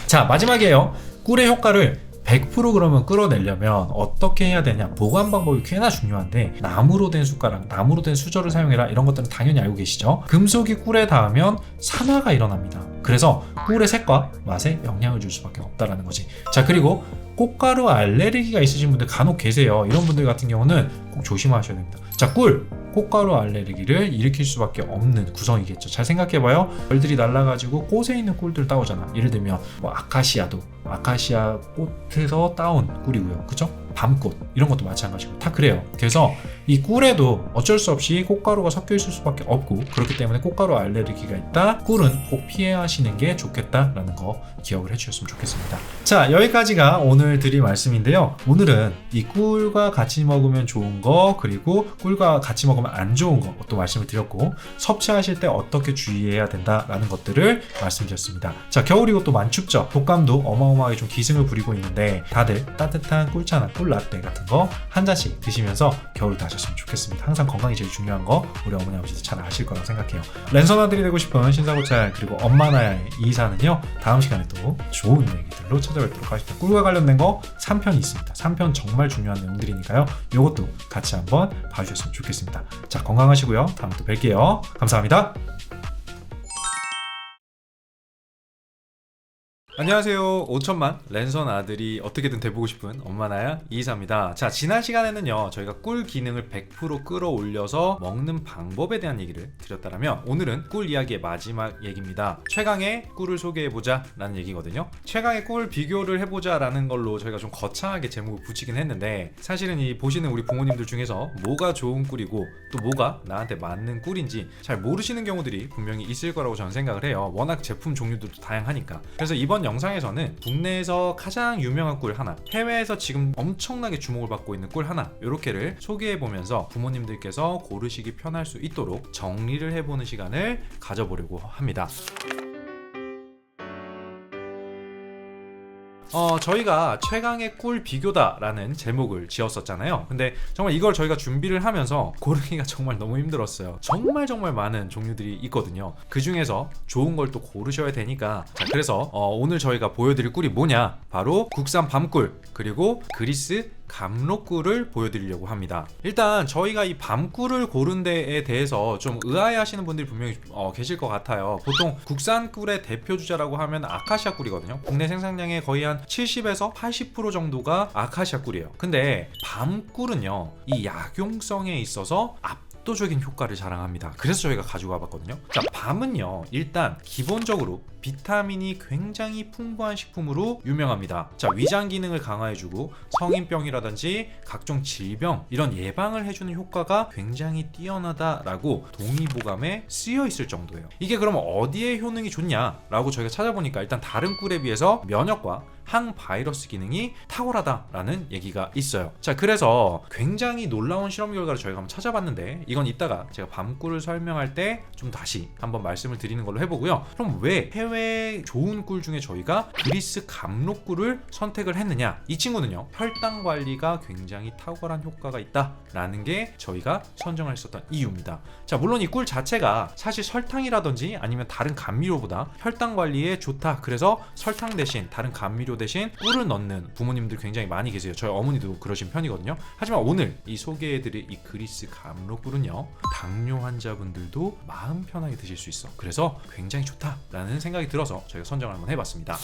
자, 마지막이에요. 꿀의 효과를 100% 그러면 끌어내려면 어떻게 해야 되냐? 보관 방법이 꽤나 중요한데, 나무로 된 숟가락, 나무로 된 수저를 사용해라, 이런 것들은 당연히 알고 계시죠? 금속이 꿀에 닿으면 산화가 일어납니다. 그래서 꿀의 색과 맛에 영향을 줄 수밖에 없다라는 거지. 자, 그리고 꽃가루 알레르기가 있으신 분들 간혹 계세요. 이런 분들 같은 경우는 꼭 조심하셔야 됩니다. 자, 꿀! 꽃가루 알레르기를 일으킬 수밖에 없는 구성이겠죠. 잘 생각해봐요. 벌들이 날라가지고 꽃에 있는 꿀들 따오잖아. 예를 들면 뭐 아카시아도 아카시아 꽃에서 따온 꿀이고요. 그죠? 밤꽃 이런 것도 마찬가지고 다 그래요. 그래서 이 꿀에도 어쩔 수 없이 꽃가루가 섞여 있을 수밖에 없고, 그렇기 때문에 꽃가루 알레르기가 있다, 꿀은 꼭 피하시는 게 좋겠다라는 거 기억을 해주셨으면 좋겠습니다. 자, 여기까지가 오늘 드릴 말씀인데요. 오늘은 이 꿀과 같이 먹으면 좋은 거, 그리고 꿀과 같이 먹으면 안 좋은 거 또 말씀을 드렸고, 섭취하실 때 어떻게 주의해야 된다라는 것들을 말씀드렸습니다. 자, 겨울이고 또 많이 춥죠. 독감도 어마어마하게 좀 기승을 부리고 있는데, 다들 따뜻한 꿀차나 꿀라떼 같은 거 한 잔씩 드시면서 겨울도 하셨으면 좋겠습니다. 항상 건강이 제일 중요한 거 우리 어머니 아버지도 잘 아실 거라고 생각해요. 랜선 아들이 되고 싶은 신사고찰 그리고 엄마 나야의 이사는요, 다음 시간에 또 좋은 얘기들로 찾아뵙도록 하겠습니다. 꿀과 관련된 거 3편이 있습니다. 3편 정말 중요한 내용들이니까요. 이것도 같이 한번 봐주셨으면 좋겠습니다. 자, 건강하시고요. 다음에 또 뵐게요. 감사합니다. 안녕하세요. 5천만 랜선 아들이 어떻게든 돼보고 싶은 엄마나야 이이사입니다. 자, 지난 시간에는요, 저희가 꿀 기능을 100% 끌어올려서 먹는 방법에 대한 얘기를 드렸다면, 오늘은 꿀 이야기의 마지막 얘기입니다. 최강의 꿀을 소개해보자 라는 얘기거든요. 최강의 꿀 비교를 해보자 라는 걸로 저희가 좀 거창하게 제목을 붙이긴 했는데, 사실은 이 보시는 우리 부모님들 중에서 뭐가 좋은 꿀이고 또 뭐가 나한테 맞는 꿀인지 잘 모르시는 경우들이 분명히 있을 거라고 저는 생각을 해요. 워낙 제품 종류들도 다양하니까. 그래서 이번 영상에서는 국내에서 가장 유명한 꿀 하나, 해외에서 지금 엄청나게 주목을 받고 있는 꿀 하나, 요렇게를 소개해보면서 부모님들께서 고르시기 편할 수 있도록 정리를 해보는 시간을 가져보려고 합니다. 저희가 최강의 꿀 비교다라는 제목을 지었었잖아요. 근데 정말 이걸 저희가 준비를 하면서 고르기가 정말 너무 힘들었어요. 정말 많은 종류들이 있거든요. 그 중에서 좋은 걸 또 고르셔야 되니까, 자, 그래서 오늘 저희가 보여드릴 꿀이 뭐냐, 바로 국산 밤꿀 그리고 그리스 감로꿀을 보여드리려고 합니다. 일단 저희가 이 밤꿀을 고른 데에 대해서 좀 의아해하시는 분들이 분명히 계실 것 같아요. 보통 국산 꿀의 대표 주자라고 하면 아카시아 꿀이거든요. 국내 생산량의 거의 한 70에서 80% 정도가 아카시아 꿀이에요. 근데 밤꿀은요, 이 약용성에 있어서 압도적인 효과를 자랑합니다. 그래서 저희가 가지고 와봤거든요. 자, 밤은요, 일단 기본적으로 비타민이 굉장히 풍부한 식품으로 유명합니다. 자, 위장 기능을 강화해주고 성인병이라든지 각종 질병 이런 예방을 해주는 효과가 굉장히 뛰어나다라고 동의보감에 쓰여 있을 정도예요. 이게 그러면 어디에 효능이 좋냐라고 저희가 찾아보니까 일단 다른 꿀에 비해서 면역과 항바이러스 기능이 탁월하다라는 얘기가 있어요. 자, 그래서 굉장히 놀라운 실험 결과를 저희가 한번 찾아봤는데, 이건 이따가 제가 밤꿀을 설명할 때 좀 다시 한번 말씀을 드리는 걸로 해보고요. 그럼 왜 해외 좋은 꿀 중에 저희가 그리스 감로꿀을 선택을 했느냐? 이 친구는요, 혈당 관리가 굉장히 탁월한 효과가 있다라는 게 저희가 선정을 했었던 이유입니다. 자, 물론 이 꿀 자체가 사실 설탕이라든지 아니면 다른 감미료보다 혈당 관리에 좋다, 그래서 설탕 대신 다른 감미료 대신 꿀을 넣는 부모님들 굉장히 많이 계세요. 저희 어머니도 그러신 편이거든요. 하지만 오늘 이 소개해드릴 이 그리스 감로꿀은요, 당뇨 환자분들도 마음 편하게 드실 수 있어. 그래서 굉장히 좋다라는 생각이 들어서 저희가 선정을 한번 해봤습니다.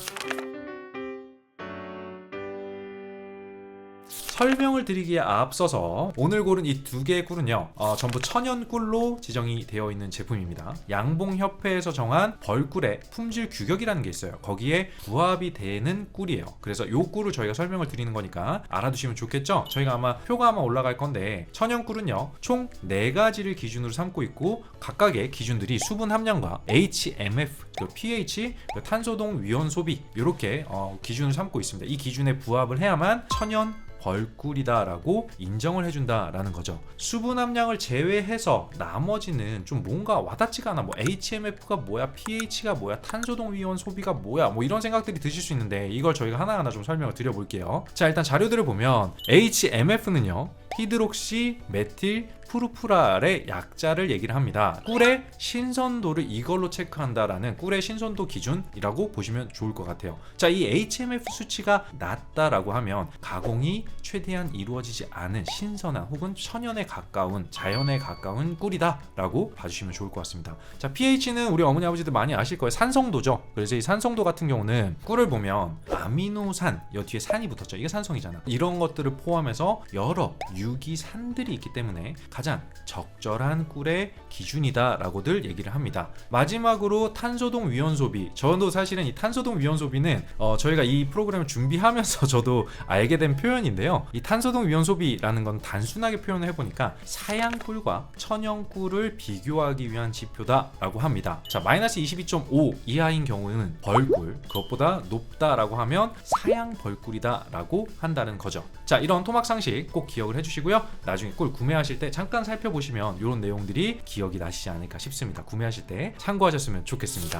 설명을 드리기에 앞서서 오늘 고른 이 두 개의 꿀은요, 전부 천연꿀로 지정이 되어 있는 제품입니다. 양봉협회에서 정한 벌꿀의 품질 규격이라는 게 있어요. 거기에 부합이 되는 꿀이에요. 그래서 이 꿀을 저희가 설명을 드리는 거니까 알아두시면 좋겠죠? 저희가 아마 표가 아마 올라갈 건데, 천연꿀은요, 총 4가지를 기준으로 삼고 있고, 각각의 기준들이 수분 함량과 HMF, pH, 탄소동 위원 소비, 이렇게 기준을 삼고 있습니다. 이 기준에 부합을 해야만 천연 벌꿀이다라고 인정을 해준다라는 거죠. 수분 함량을 제외해서 나머지는 좀 뭔가 와닿지가 않아. 뭐 HMF가 뭐야, pH가 뭐야, 탄소동 위원 소비가 뭐야, 뭐 이런 생각들이 드실 수 있는데, 이걸 저희가 하나하나 좀 설명을 드려볼게요. 자, 일단 자료들을 보면 HMF는요, 히드록시 메틸 푸르푸랄의 약자를 얘기를 합니다. 꿀의 신선도를 이걸로 체크한다라는 꿀의 신선도 기준이라고 보시면 좋을 것 같아요. 자, 이 HMF 수치가 낮다라고 하면 가공이 최대한 이루어지지 않은 신선한 혹은 천연에 가까운, 자연에 가까운 꿀이다라고 봐주시면 좋을 것 같습니다. 자, pH는 우리 어머니 아버지들 많이 아실 거예요. 산성도죠. 그래서 이 산성도 같은 경우는 꿀을 보면 아미노산, 여 뒤에 산이 붙었죠. 이게 산성이잖아. 이런 것들을 포함해서 여러 유기산들이 있기 때문에 가장 적절한 꿀의 기준이다라고들 얘기를 합니다. 마지막으로 탄소동 위원 소비. 저도 사실은 이 탄소동 위원 소비는 저희가 이 프로그램을 준비하면서 저도 알게 된 표현인데요. 이 탄소동 위원 소비라는 건 단순하게 표현을 해보니까 사양꿀과 천연꿀을 비교하기 위한 지표다라고 합니다. 자, 마이너스 22.5 이하인 경우는 벌꿀, 그것보다 높다라고 하면 사양 벌꿀이다라고 한다는 거죠. 자, 이런 토막 상식 꼭 기억을 해주시고요. 나중에 꿀 구매하실 때 잠깐 살펴보시면 이런 내용들이 기억이 나시지 않을까 싶습니다. 구매하실 때 참고하셨으면 좋겠습니다.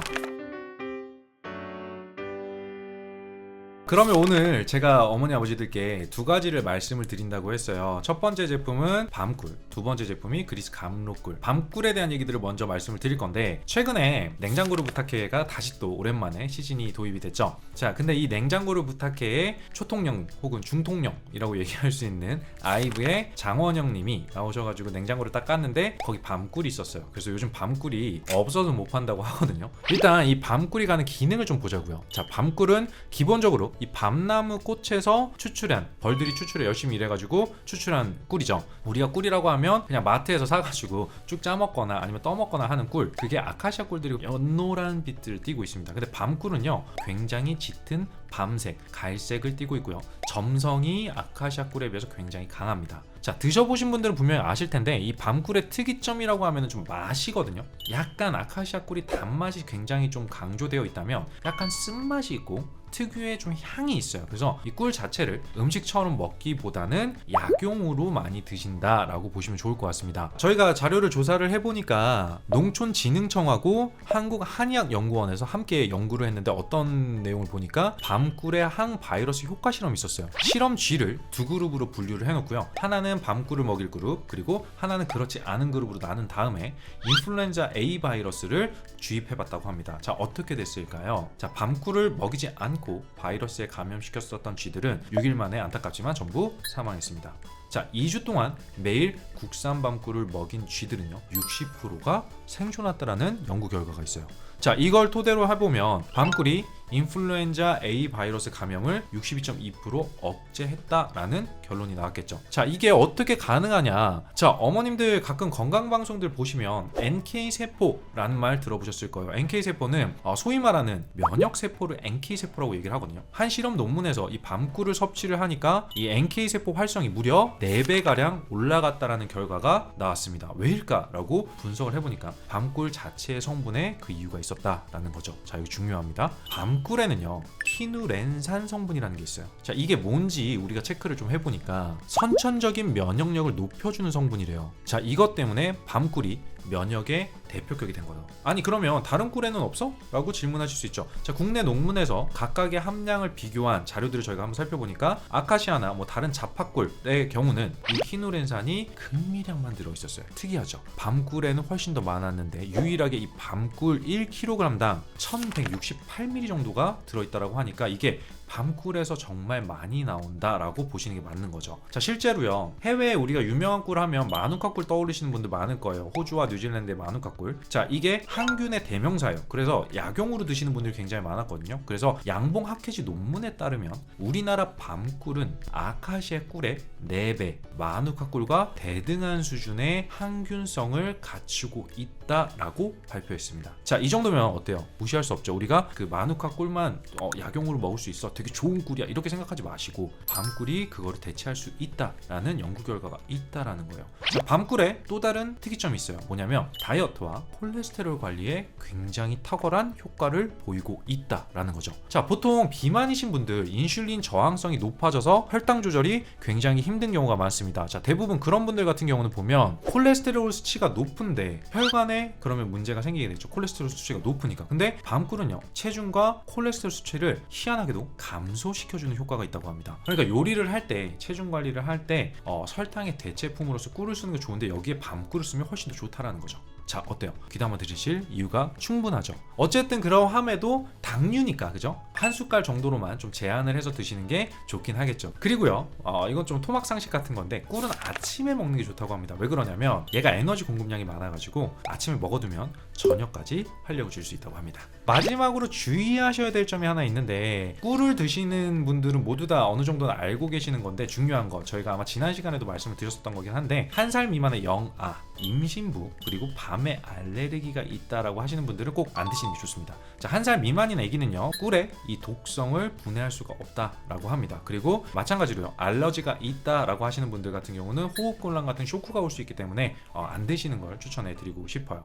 그러면 오늘 제가 어머니 아버지들께 두 가지를 말씀을 드린다고 했어요. 첫 번째 제품은 밤꿀, 두 번째 제품이 그리스 감로꿀. 밤꿀에 대한 얘기들을 먼저 말씀을 드릴 건데, 최근에 냉장고를 부탁해가 다시 또 오랜만에 시즌이 도입이 됐죠. 자, 근데 이 냉장고를 부탁해의 초통령 혹은 중통령이라고 얘기할 수 있는 아이브의 장원영 님이 나오셔가지고 냉장고를 딱 깠는데 거기 밤꿀이 있었어요. 그래서 요즘 밤꿀이 없어서 못 판다고 하거든요. 일단 이 밤꿀이 가는 기능을 좀 보자고요. 자, 밤꿀은 기본적으로 이 밤나무 꽃에서 추출한, 벌들이 추출해 열심히 일해가지고 추출한 꿀이죠. 우리가 꿀이라고 하면 그냥 마트에서 사가지고 쭉 짜먹거나 아니면 떠먹거나 하는 꿀, 그게 아카시아 꿀들이 연노란 빛을 띠고 있습니다. 근데 밤꿀은요, 굉장히 짙은 밤색, 갈색을 띠고 있고요. 점성이 아카시아 꿀에 비해서 굉장히 강합니다. 자, 드셔보신 분들은 분명히 아실 텐데, 이 밤꿀의 특이점이라고 하면 좀 맛이거든요. 약간 아카시아 꿀이 단맛이 굉장히 좀 강조되어 있다면 약간 쓴맛이 있고, 특유의 좀 향이 있어요. 그래서 이 꿀 자체를 음식처럼 먹기보다는 약용으로 많이 드신다라고 보시면 좋을 것 같습니다. 저희가 자료를 조사를 해보니까 농촌진흥청하고 한국한의학연구원에서 함께 연구를 했는데 어떤 내용을 보니까 밤꿀의 항바이러스 효과 실험이 있었어요. 실험 쥐를 두 그룹으로 분류를 해놓고요. 하나는 밤꿀을 먹일 그룹, 그리고 하나는 그렇지 않은 그룹으로 나눈 다음에 인플루엔자 A 바이러스를 주입해봤다고 합니다. 자, 어떻게 됐을까요? 자, 밤꿀을 먹이지 않고 바이러스에 감염시켰었던 쥐들은 6일 만에 안타깝지만 전부 사망했습니다. 자, 2주 동안 매일 국산 밤꿀을 먹인 쥐들은요 60%가 생존했다라는 연구 결과가 있어요. 자, 이걸 토대로 해보면 밤꿀이 인플루엔자 A 바이러스 감염을 62.2% 억제했다라는 결론이 나왔겠죠. 자, 이게 어떻게 가능하냐? 자, 어머님들 가끔 건강방송들 보시면 NK세포라는 말 들어보셨을 거예요. NK세포는 소위 말하는 면역세포를 NK세포라고 얘기를 하거든요. 한 실험 논문에서 이 밤꿀을 섭취를 하니까 이 NK세포 활성이 무려 4배가량 올라갔다라는 결과가 나왔습니다. 왜일까라고 분석을 해보니까 밤꿀 자체의 성분에 그 이유가 있었다라는 거죠. 자, 이거 중요합니다. 밤꿀에는요 키누렌산 성분이라는 게 있어요. 자, 이게 뭔지 우리가 체크를 좀 해보니까 선천적인 면역력을 높여주는 성분이래요. 자, 이것 때문에 밤꿀이 면역의 대표격이 된 거예요. 아니, 그러면 다른 꿀에는 없어? 라고 질문하실 수 있죠. 자, 국내 논문에서 각각의 함량을 비교한 자료들을 저희가 한번 살펴보니까 아카시아나 뭐 다른 자파꿀의 경우는 이 키누렌산이 극미량만 들어있었어요. 특이하죠. 밤꿀에는 훨씬 더 많았는데 유일하게 이 밤꿀 1kg당 1168ml 정도가 들어있다라고 하니까 이게 밤꿀에서 정말 많이 나온다라고 보시는 게 맞는 거죠. 자, 실제로요 해외에 우리가 유명한 꿀 하면 마누카 꿀 떠올리시는 분들 많을 거예요. 호주와 뉴질랜드의 마누카 꿀. 자, 이게 항균의 대명사예요. 그래서 약용으로 드시는 분들이 굉장히 많았거든요. 그래서 양봉 하케지 논문에 따르면 우리나라 밤꿀은 아카시아 꿀의 4배, 마누카 꿀과 대등한 수준의 항균성을 갖추고 있다라고 발표했습니다. 자, 이 정도면 어때요? 무시할 수 없죠. 우리가 그 마누카 꿀만 약용으로 먹을 수 있어, 되게 좋은 꿀이야, 이렇게 생각하지 마시고 밤꿀이 그거를 대체할 수 있다라는 연구 결과가 있다라는 거예요. 자, 밤꿀에 또 다른 특이점이 있어요. 뭐냐면 다이어트와 콜레스테롤 관리에 굉장히 탁월한 효과를 보이고 있다라는 거죠. 자, 보통 비만이신 분들 인슐린 저항성이 높아져서 혈당 조절이 굉장히 힘든 경우가 많습니다. 자, 대부분 그런 분들 같은 경우는 보면 콜레스테롤 수치가 높은데 혈관에 그러면 문제가 생기게 되죠. 콜레스테롤 수치가 높으니까. 근데 밤꿀은요 체중과 콜레스테롤 수치를 희한하게도 감소시켜주는 효과가 있다고 합니다. 그러니까 요리를 할 때, 체중 관리를 할 때 설탕의 대체품으로서 꿀을 쓰는 게 좋은데 여기에 밤꿀을 쓰면 훨씬 더 좋다라는 거죠. 자, 어때요? 귀담아 들으실 이유가 충분하죠. 어쨌든 그러함에도 당류니까, 그죠? 한 숟갈 정도로만 좀 제한을 해서 드시는 게 좋긴 하겠죠. 그리고요 이건 좀 토막상식 같은 건데 꿀은 아침에 먹는 게 좋다고 합니다. 왜 그러냐면 얘가 에너지 공급량이 많아가지고 아침에 먹어두면 저녁까지 활력을 줄 수 있다고 합니다. 마지막으로 주의하셔야 될 점이 하나 있는데 꿀을 드시는 분들은 모두 다 어느 정도는 알고 계시는 건데 중요한 거 저희가 아마 지난 시간에도 말씀을 드렸었던 거긴 한데 1살 미만의 영아, 임신부, 그리고 밤에 알레르기가 있다라고 하시는 분들은 꼭 안 드시는 게 좋습니다. 자, 1살 미만인 아기는요 꿀에 이 독성을 분해할 수가 없다라고 합니다. 그리고 마찬가지로요 알러지가 있다라고 하시는 분들 같은 경우는 호흡곤란 같은 쇼크가 올 수 있기 때문에 안 드시는 걸 추천해 드리고 싶어요.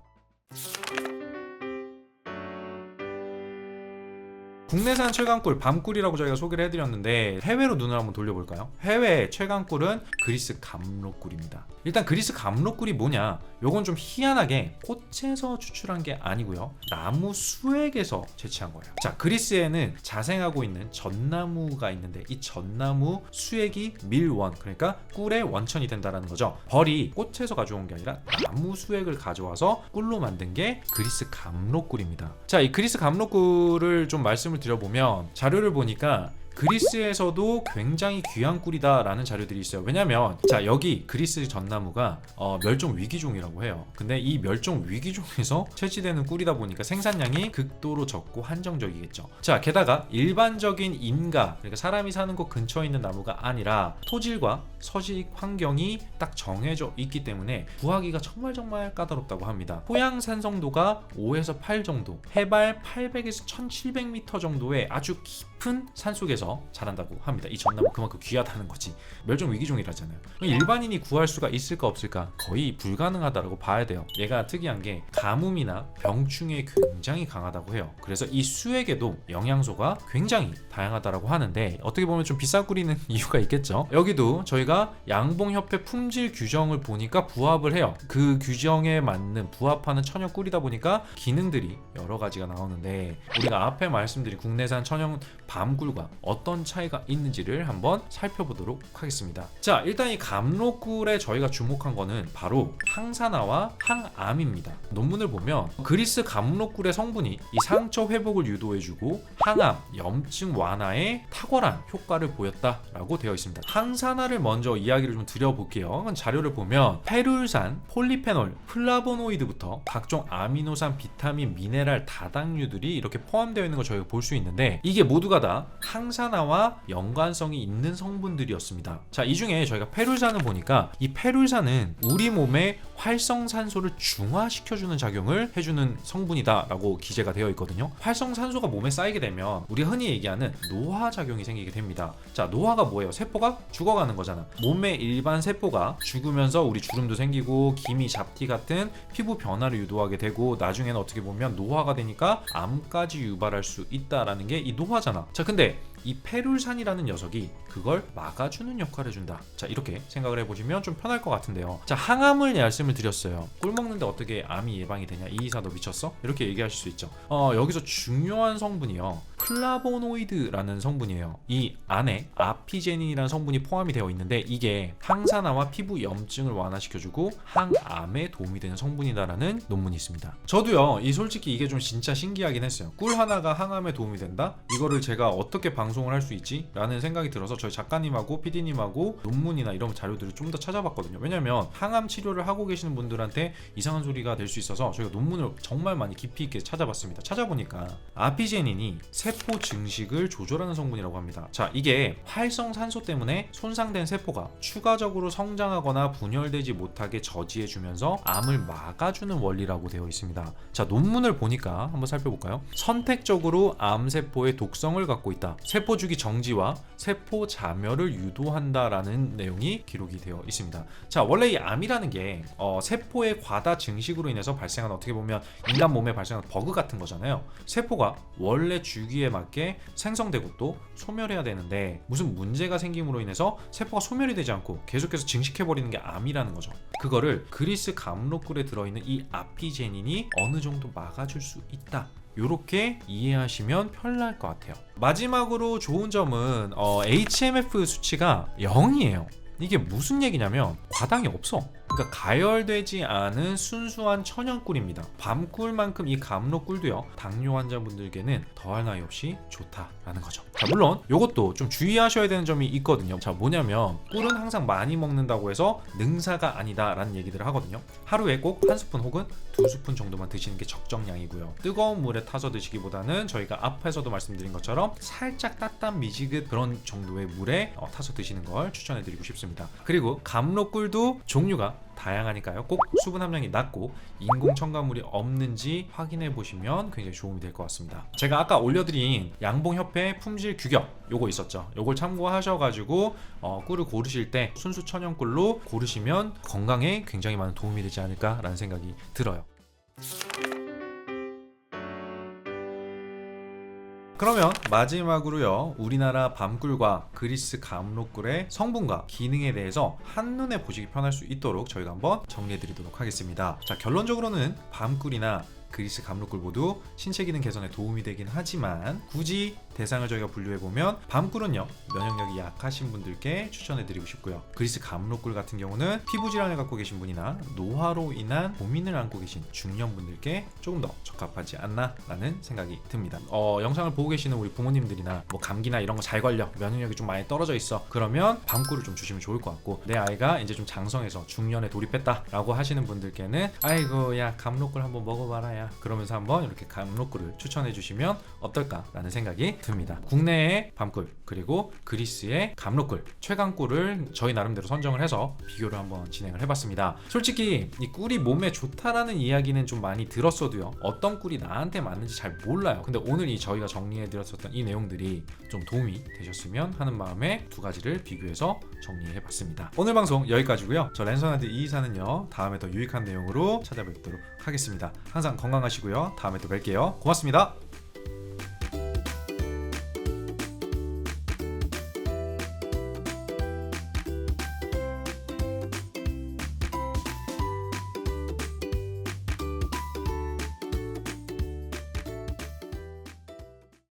국내산 최강꿀 밤꿀이라고 저희가 소개를 해드렸는데 해외로 눈을 한번 돌려볼까요? 해외 최강꿀은 그리스 감로꿀입니다. 일단 그리스 감로꿀이 뭐냐? 요건 좀 희한하게 꽃에서 추출한 게 아니고요 나무 수액에서 채취한 거예요. 자, 그리스에는 자생하고 있는 전나무가 있는데 이 전나무 수액이 밀원, 그러니까 꿀의 원천이 된다는 거죠. 벌이 꽃에서 가져온 게 아니라 나무 수액을 가져와서 꿀로 만든 게 그리스 감로꿀입니다. 자, 이 그리스 감로꿀을 좀 말씀을 드려보면 자료를 보니까 그리스에서도 굉장히 귀한 꿀이다 라는 자료들이 있어요. 왜냐면 자, 여기 그리스 전나무가 멸종 위기종이라고 해요. 근데 이 멸종 위기종에서 채취되는 꿀이다 보니까 생산량이 극도로 적고 한정적이겠죠. 자, 게다가 일반적인 인가, 그러니까 사람이 사는 곳 근처에 있는 나무가 아니라 토질과 서식 환경이 딱 정해져 있기 때문에 구하기가 정말 까다롭다고 합니다. 토양 산성도가 5에서 8 정도, 해발 800에서 1700m 정도의 아주 깊은 깊은 산속에서 자란다고 합니다. 이 전나무 그만큼 귀하다는 거지. 멸종 위기종이라잖아요. 일반인이 구할 수가 있을까 없을까? 거의 불가능하다고 봐야 돼요. 얘가 특이한 게 가뭄이나 병충해에 굉장히 강하다고 해요. 그래서 이 수액에도 영양소가 굉장히 다양하다고 하는데 어떻게 보면 좀 비싼 꿀이는 이유가 있겠죠. 여기도 저희가 양봉협회 품질 규정을 보니까 부합을 해요. 그 규정에 맞는 부합하는 천연 꿀이다 보니까 기능들이 여러 가지가 나오는데 우리가 앞에 말씀드린 국내산 천연 밤꿀과 어떤 차이가 있는지를 한번 살펴보도록 하겠습니다. 자, 일단 이 감로꿀에 저희가 주목한 거는 바로 항산화와 항암입니다. 논문을 보면 그리스 감로꿀의 성분이 이 상처 회복을 유도해주고 항암, 염증 완화에 탁월한 효과를 보였다라고 되어 있습니다. 항산화를 먼저 이야기를 좀 드려볼게요. 자료를 보면 페룰산, 폴리페놀, 플라보노이드부터 각종 아미노산, 비타민, 미네랄, 다당류들이 이렇게 포함되어 있는 걸 저희가 볼 수 있는데 이게 모두가 다 항산화와 연관성이 있는 성분들이었습니다. 자, 이 중에 저희가 페룰산을 보니까 이 페룰산은 우리 몸의 활성산소를 중화시켜주는 작용을 해주는 성분이다라고 기재가 되어 있거든요. 활성산소가 몸에 쌓이게 되면 우리가 흔히 얘기하는 노화작용이 생기게 됩니다. 자, 노화가 뭐예요? 세포가 죽어가는 거잖아. 몸의 일반 세포가 죽으면서 우리 주름도 생기고 기미, 잡티 같은 피부 변화를 유도하게 되고 나중에는 어떻게 보면 노화가 되니까 암까지 유발할 수 있다라는 게 이 노화잖아. 자, 근데 이 페룰산이라는 녀석이 그걸 막아주는 역할을 해준다. 자, 이렇게 생각을 해보시면 좀 편할 것 같은데요. 자, 항암을 말씀을 드렸어요. 꿀 먹는데 어떻게 암이 예방이 되냐? 이이사 너 미쳤어? 이렇게 얘기하실 수 있죠. 여기서 중요한 성분이요, 플라보노이드라는 성분이에요. 이 안에 아피제닌이라는 성분이 포함이 되어 있는데 이게 항산화와 피부 염증을 완화시켜주고 항암에 도움이 되는 성분이다라는 논문이 있습니다. 저도요, 솔직히 이게 좀 진짜 신기하긴 했어요. 꿀 하나가 항암에 도움이 된다? 이거를 제가 어떻게 방송을 할 수 있지? 라는 생각이 들어서 저희 작가님하고 PD님하고 논문이나 이런 자료들을 좀 더 찾아봤거든요. 왜냐면 항암 치료를 하고 계시는 분들한테 이상한 소리가 될 수 있어서 저희가 논문을 정말 많이 깊이 있게 찾아봤습니다. 찾아보니까 아피제닌이 세포 증식을 조절하는 성분이라고 합니다. 자, 이게 활성산소 때문에 손상된 세포가 추가적으로 성장하거나 분열되지 못하게 저지해주면서 암을 막아주는 원리라고 되어 있습니다. 자, 논문을 보니까 한번 살펴볼까요? 선택적으로 암세포의 독성을 갖고 있다. 세포 주기 정지와 세포 자멸을 유도한다라는 내용이 기록이 되어 있습니다. 자, 원래 이 암이라는 게 세포의 과다 증식으로 인해서 발생한, 어떻게 보면 인간 몸에 발생한 버그 같은 거잖아요. 세포가 원래 주기에 맞게 생성되고 또 소멸해야 되는데 무슨 문제가 생김으로 인해서 세포가 소멸이 되지 않고 계속해서 증식해버리는 게 암이라는 거죠. 그거를 그리스 감로꿀에 들어있는 이 아피제닌이 어느 정도 막아줄 수 있다. 요렇게 이해하시면 편할 것 같아요. 마지막으로 좋은 점은 HMF 수치가 0이에요. 이게 무슨 얘기냐면 과당이 없어. 그러니까 가열되지 않은 순수한 천연꿀입니다. 밤꿀만큼 이 감로꿀도요, 당뇨 환자분들께는 더할 나위 없이 좋다라는 거죠. 자, 물론 이것도 좀 주의하셔야 되는 점이 있거든요. 자, 뭐냐면 꿀은 항상 많이 먹는다고 해서 능사가 아니다라는 얘기들을 하거든요. 하루에 꼭 한 스푼 혹은 두 스푼 정도만 드시는 게 적정량이고요. 뜨거운 물에 타서 드시기보다는 저희가 앞에서도 말씀드린 것처럼 살짝 따뜻한 미지긋 그런 정도의 물에 타서 드시는 걸 추천해드리고 싶습니다. 그리고 감로꿀도 종류가 다양하니까요. 꼭 수분 함량이 낮고 인공 첨가물이 없는지 확인해 보시면 굉장히 도움이 될 것 같습니다. 제가 아까 올려드린 양봉협회 품질 규격 요거 있었죠. 요걸 참고하셔가지고 꿀을 고르실 때 순수 천연꿀로 고르시면 건강에 굉장히 많은 도움이 되지 않을까라는 생각이 들어요. 그러면 마지막으로요, 우리나라 밤꿀과 그리스 감로꿀의 성분과 기능에 대해서 한눈에 보시기 편할 수 있도록 저희가 한번 정리해 드리도록 하겠습니다. 자, 결론적으로는 밤꿀이나 그리스 감로꿀 모두 신체 기능 개선에 도움이 되긴 하지만 굳이 대상을 저희가 분류해보면 밤꿀은요, 면역력이 약하신 분들께 추천해드리고 싶고요. 그리스 감로꿀 같은 경우는 피부 질환을 갖고 계신 분이나 노화로 인한 고민을 안고 계신 중년분들께 조금 더 적합하지 않나 라는 생각이 듭니다. 영상을 보고 계시는 우리 부모님들이나 뭐 감기나 이런 거 잘 걸려, 면역력이 좀 많이 떨어져 있어, 그러면 밤꿀을 좀 주시면 좋을 것 같고, 내 아이가 이제 좀 장성해서 중년에 돌입했다 라고 하시는 분들께는 아이고 야 감로꿀 한번 먹어봐라 야, 그러면서 한번 이렇게 감로꿀을 추천해 주시면 어떨까 라는 생각이 듭니다. 국내의 밤꿀 그리고 그리스의 감로꿀 최강꿀을 저희 나름대로 선정을 해서 비교를 한번 진행을 해봤습니다. 솔직히 이 꿀이 몸에 좋다라는 이야기는 좀 많이 들었어도요, 어떤 꿀이 나한테 맞는지 잘 몰라요. 근데 오늘 이 저희가 정리해드렸었던 이 내용들이 좀 도움이 되셨으면 하는 마음에 두 가지를 비교해서 정리해봤습니다. 오늘 방송 여기까지고요. 저 랜선아드 이이사는요, 다음에 더 유익한 내용으로 찾아뵙도록 하겠습니다. 항상 건강하시고요. 다음에 또 뵐게요. 고맙습니다.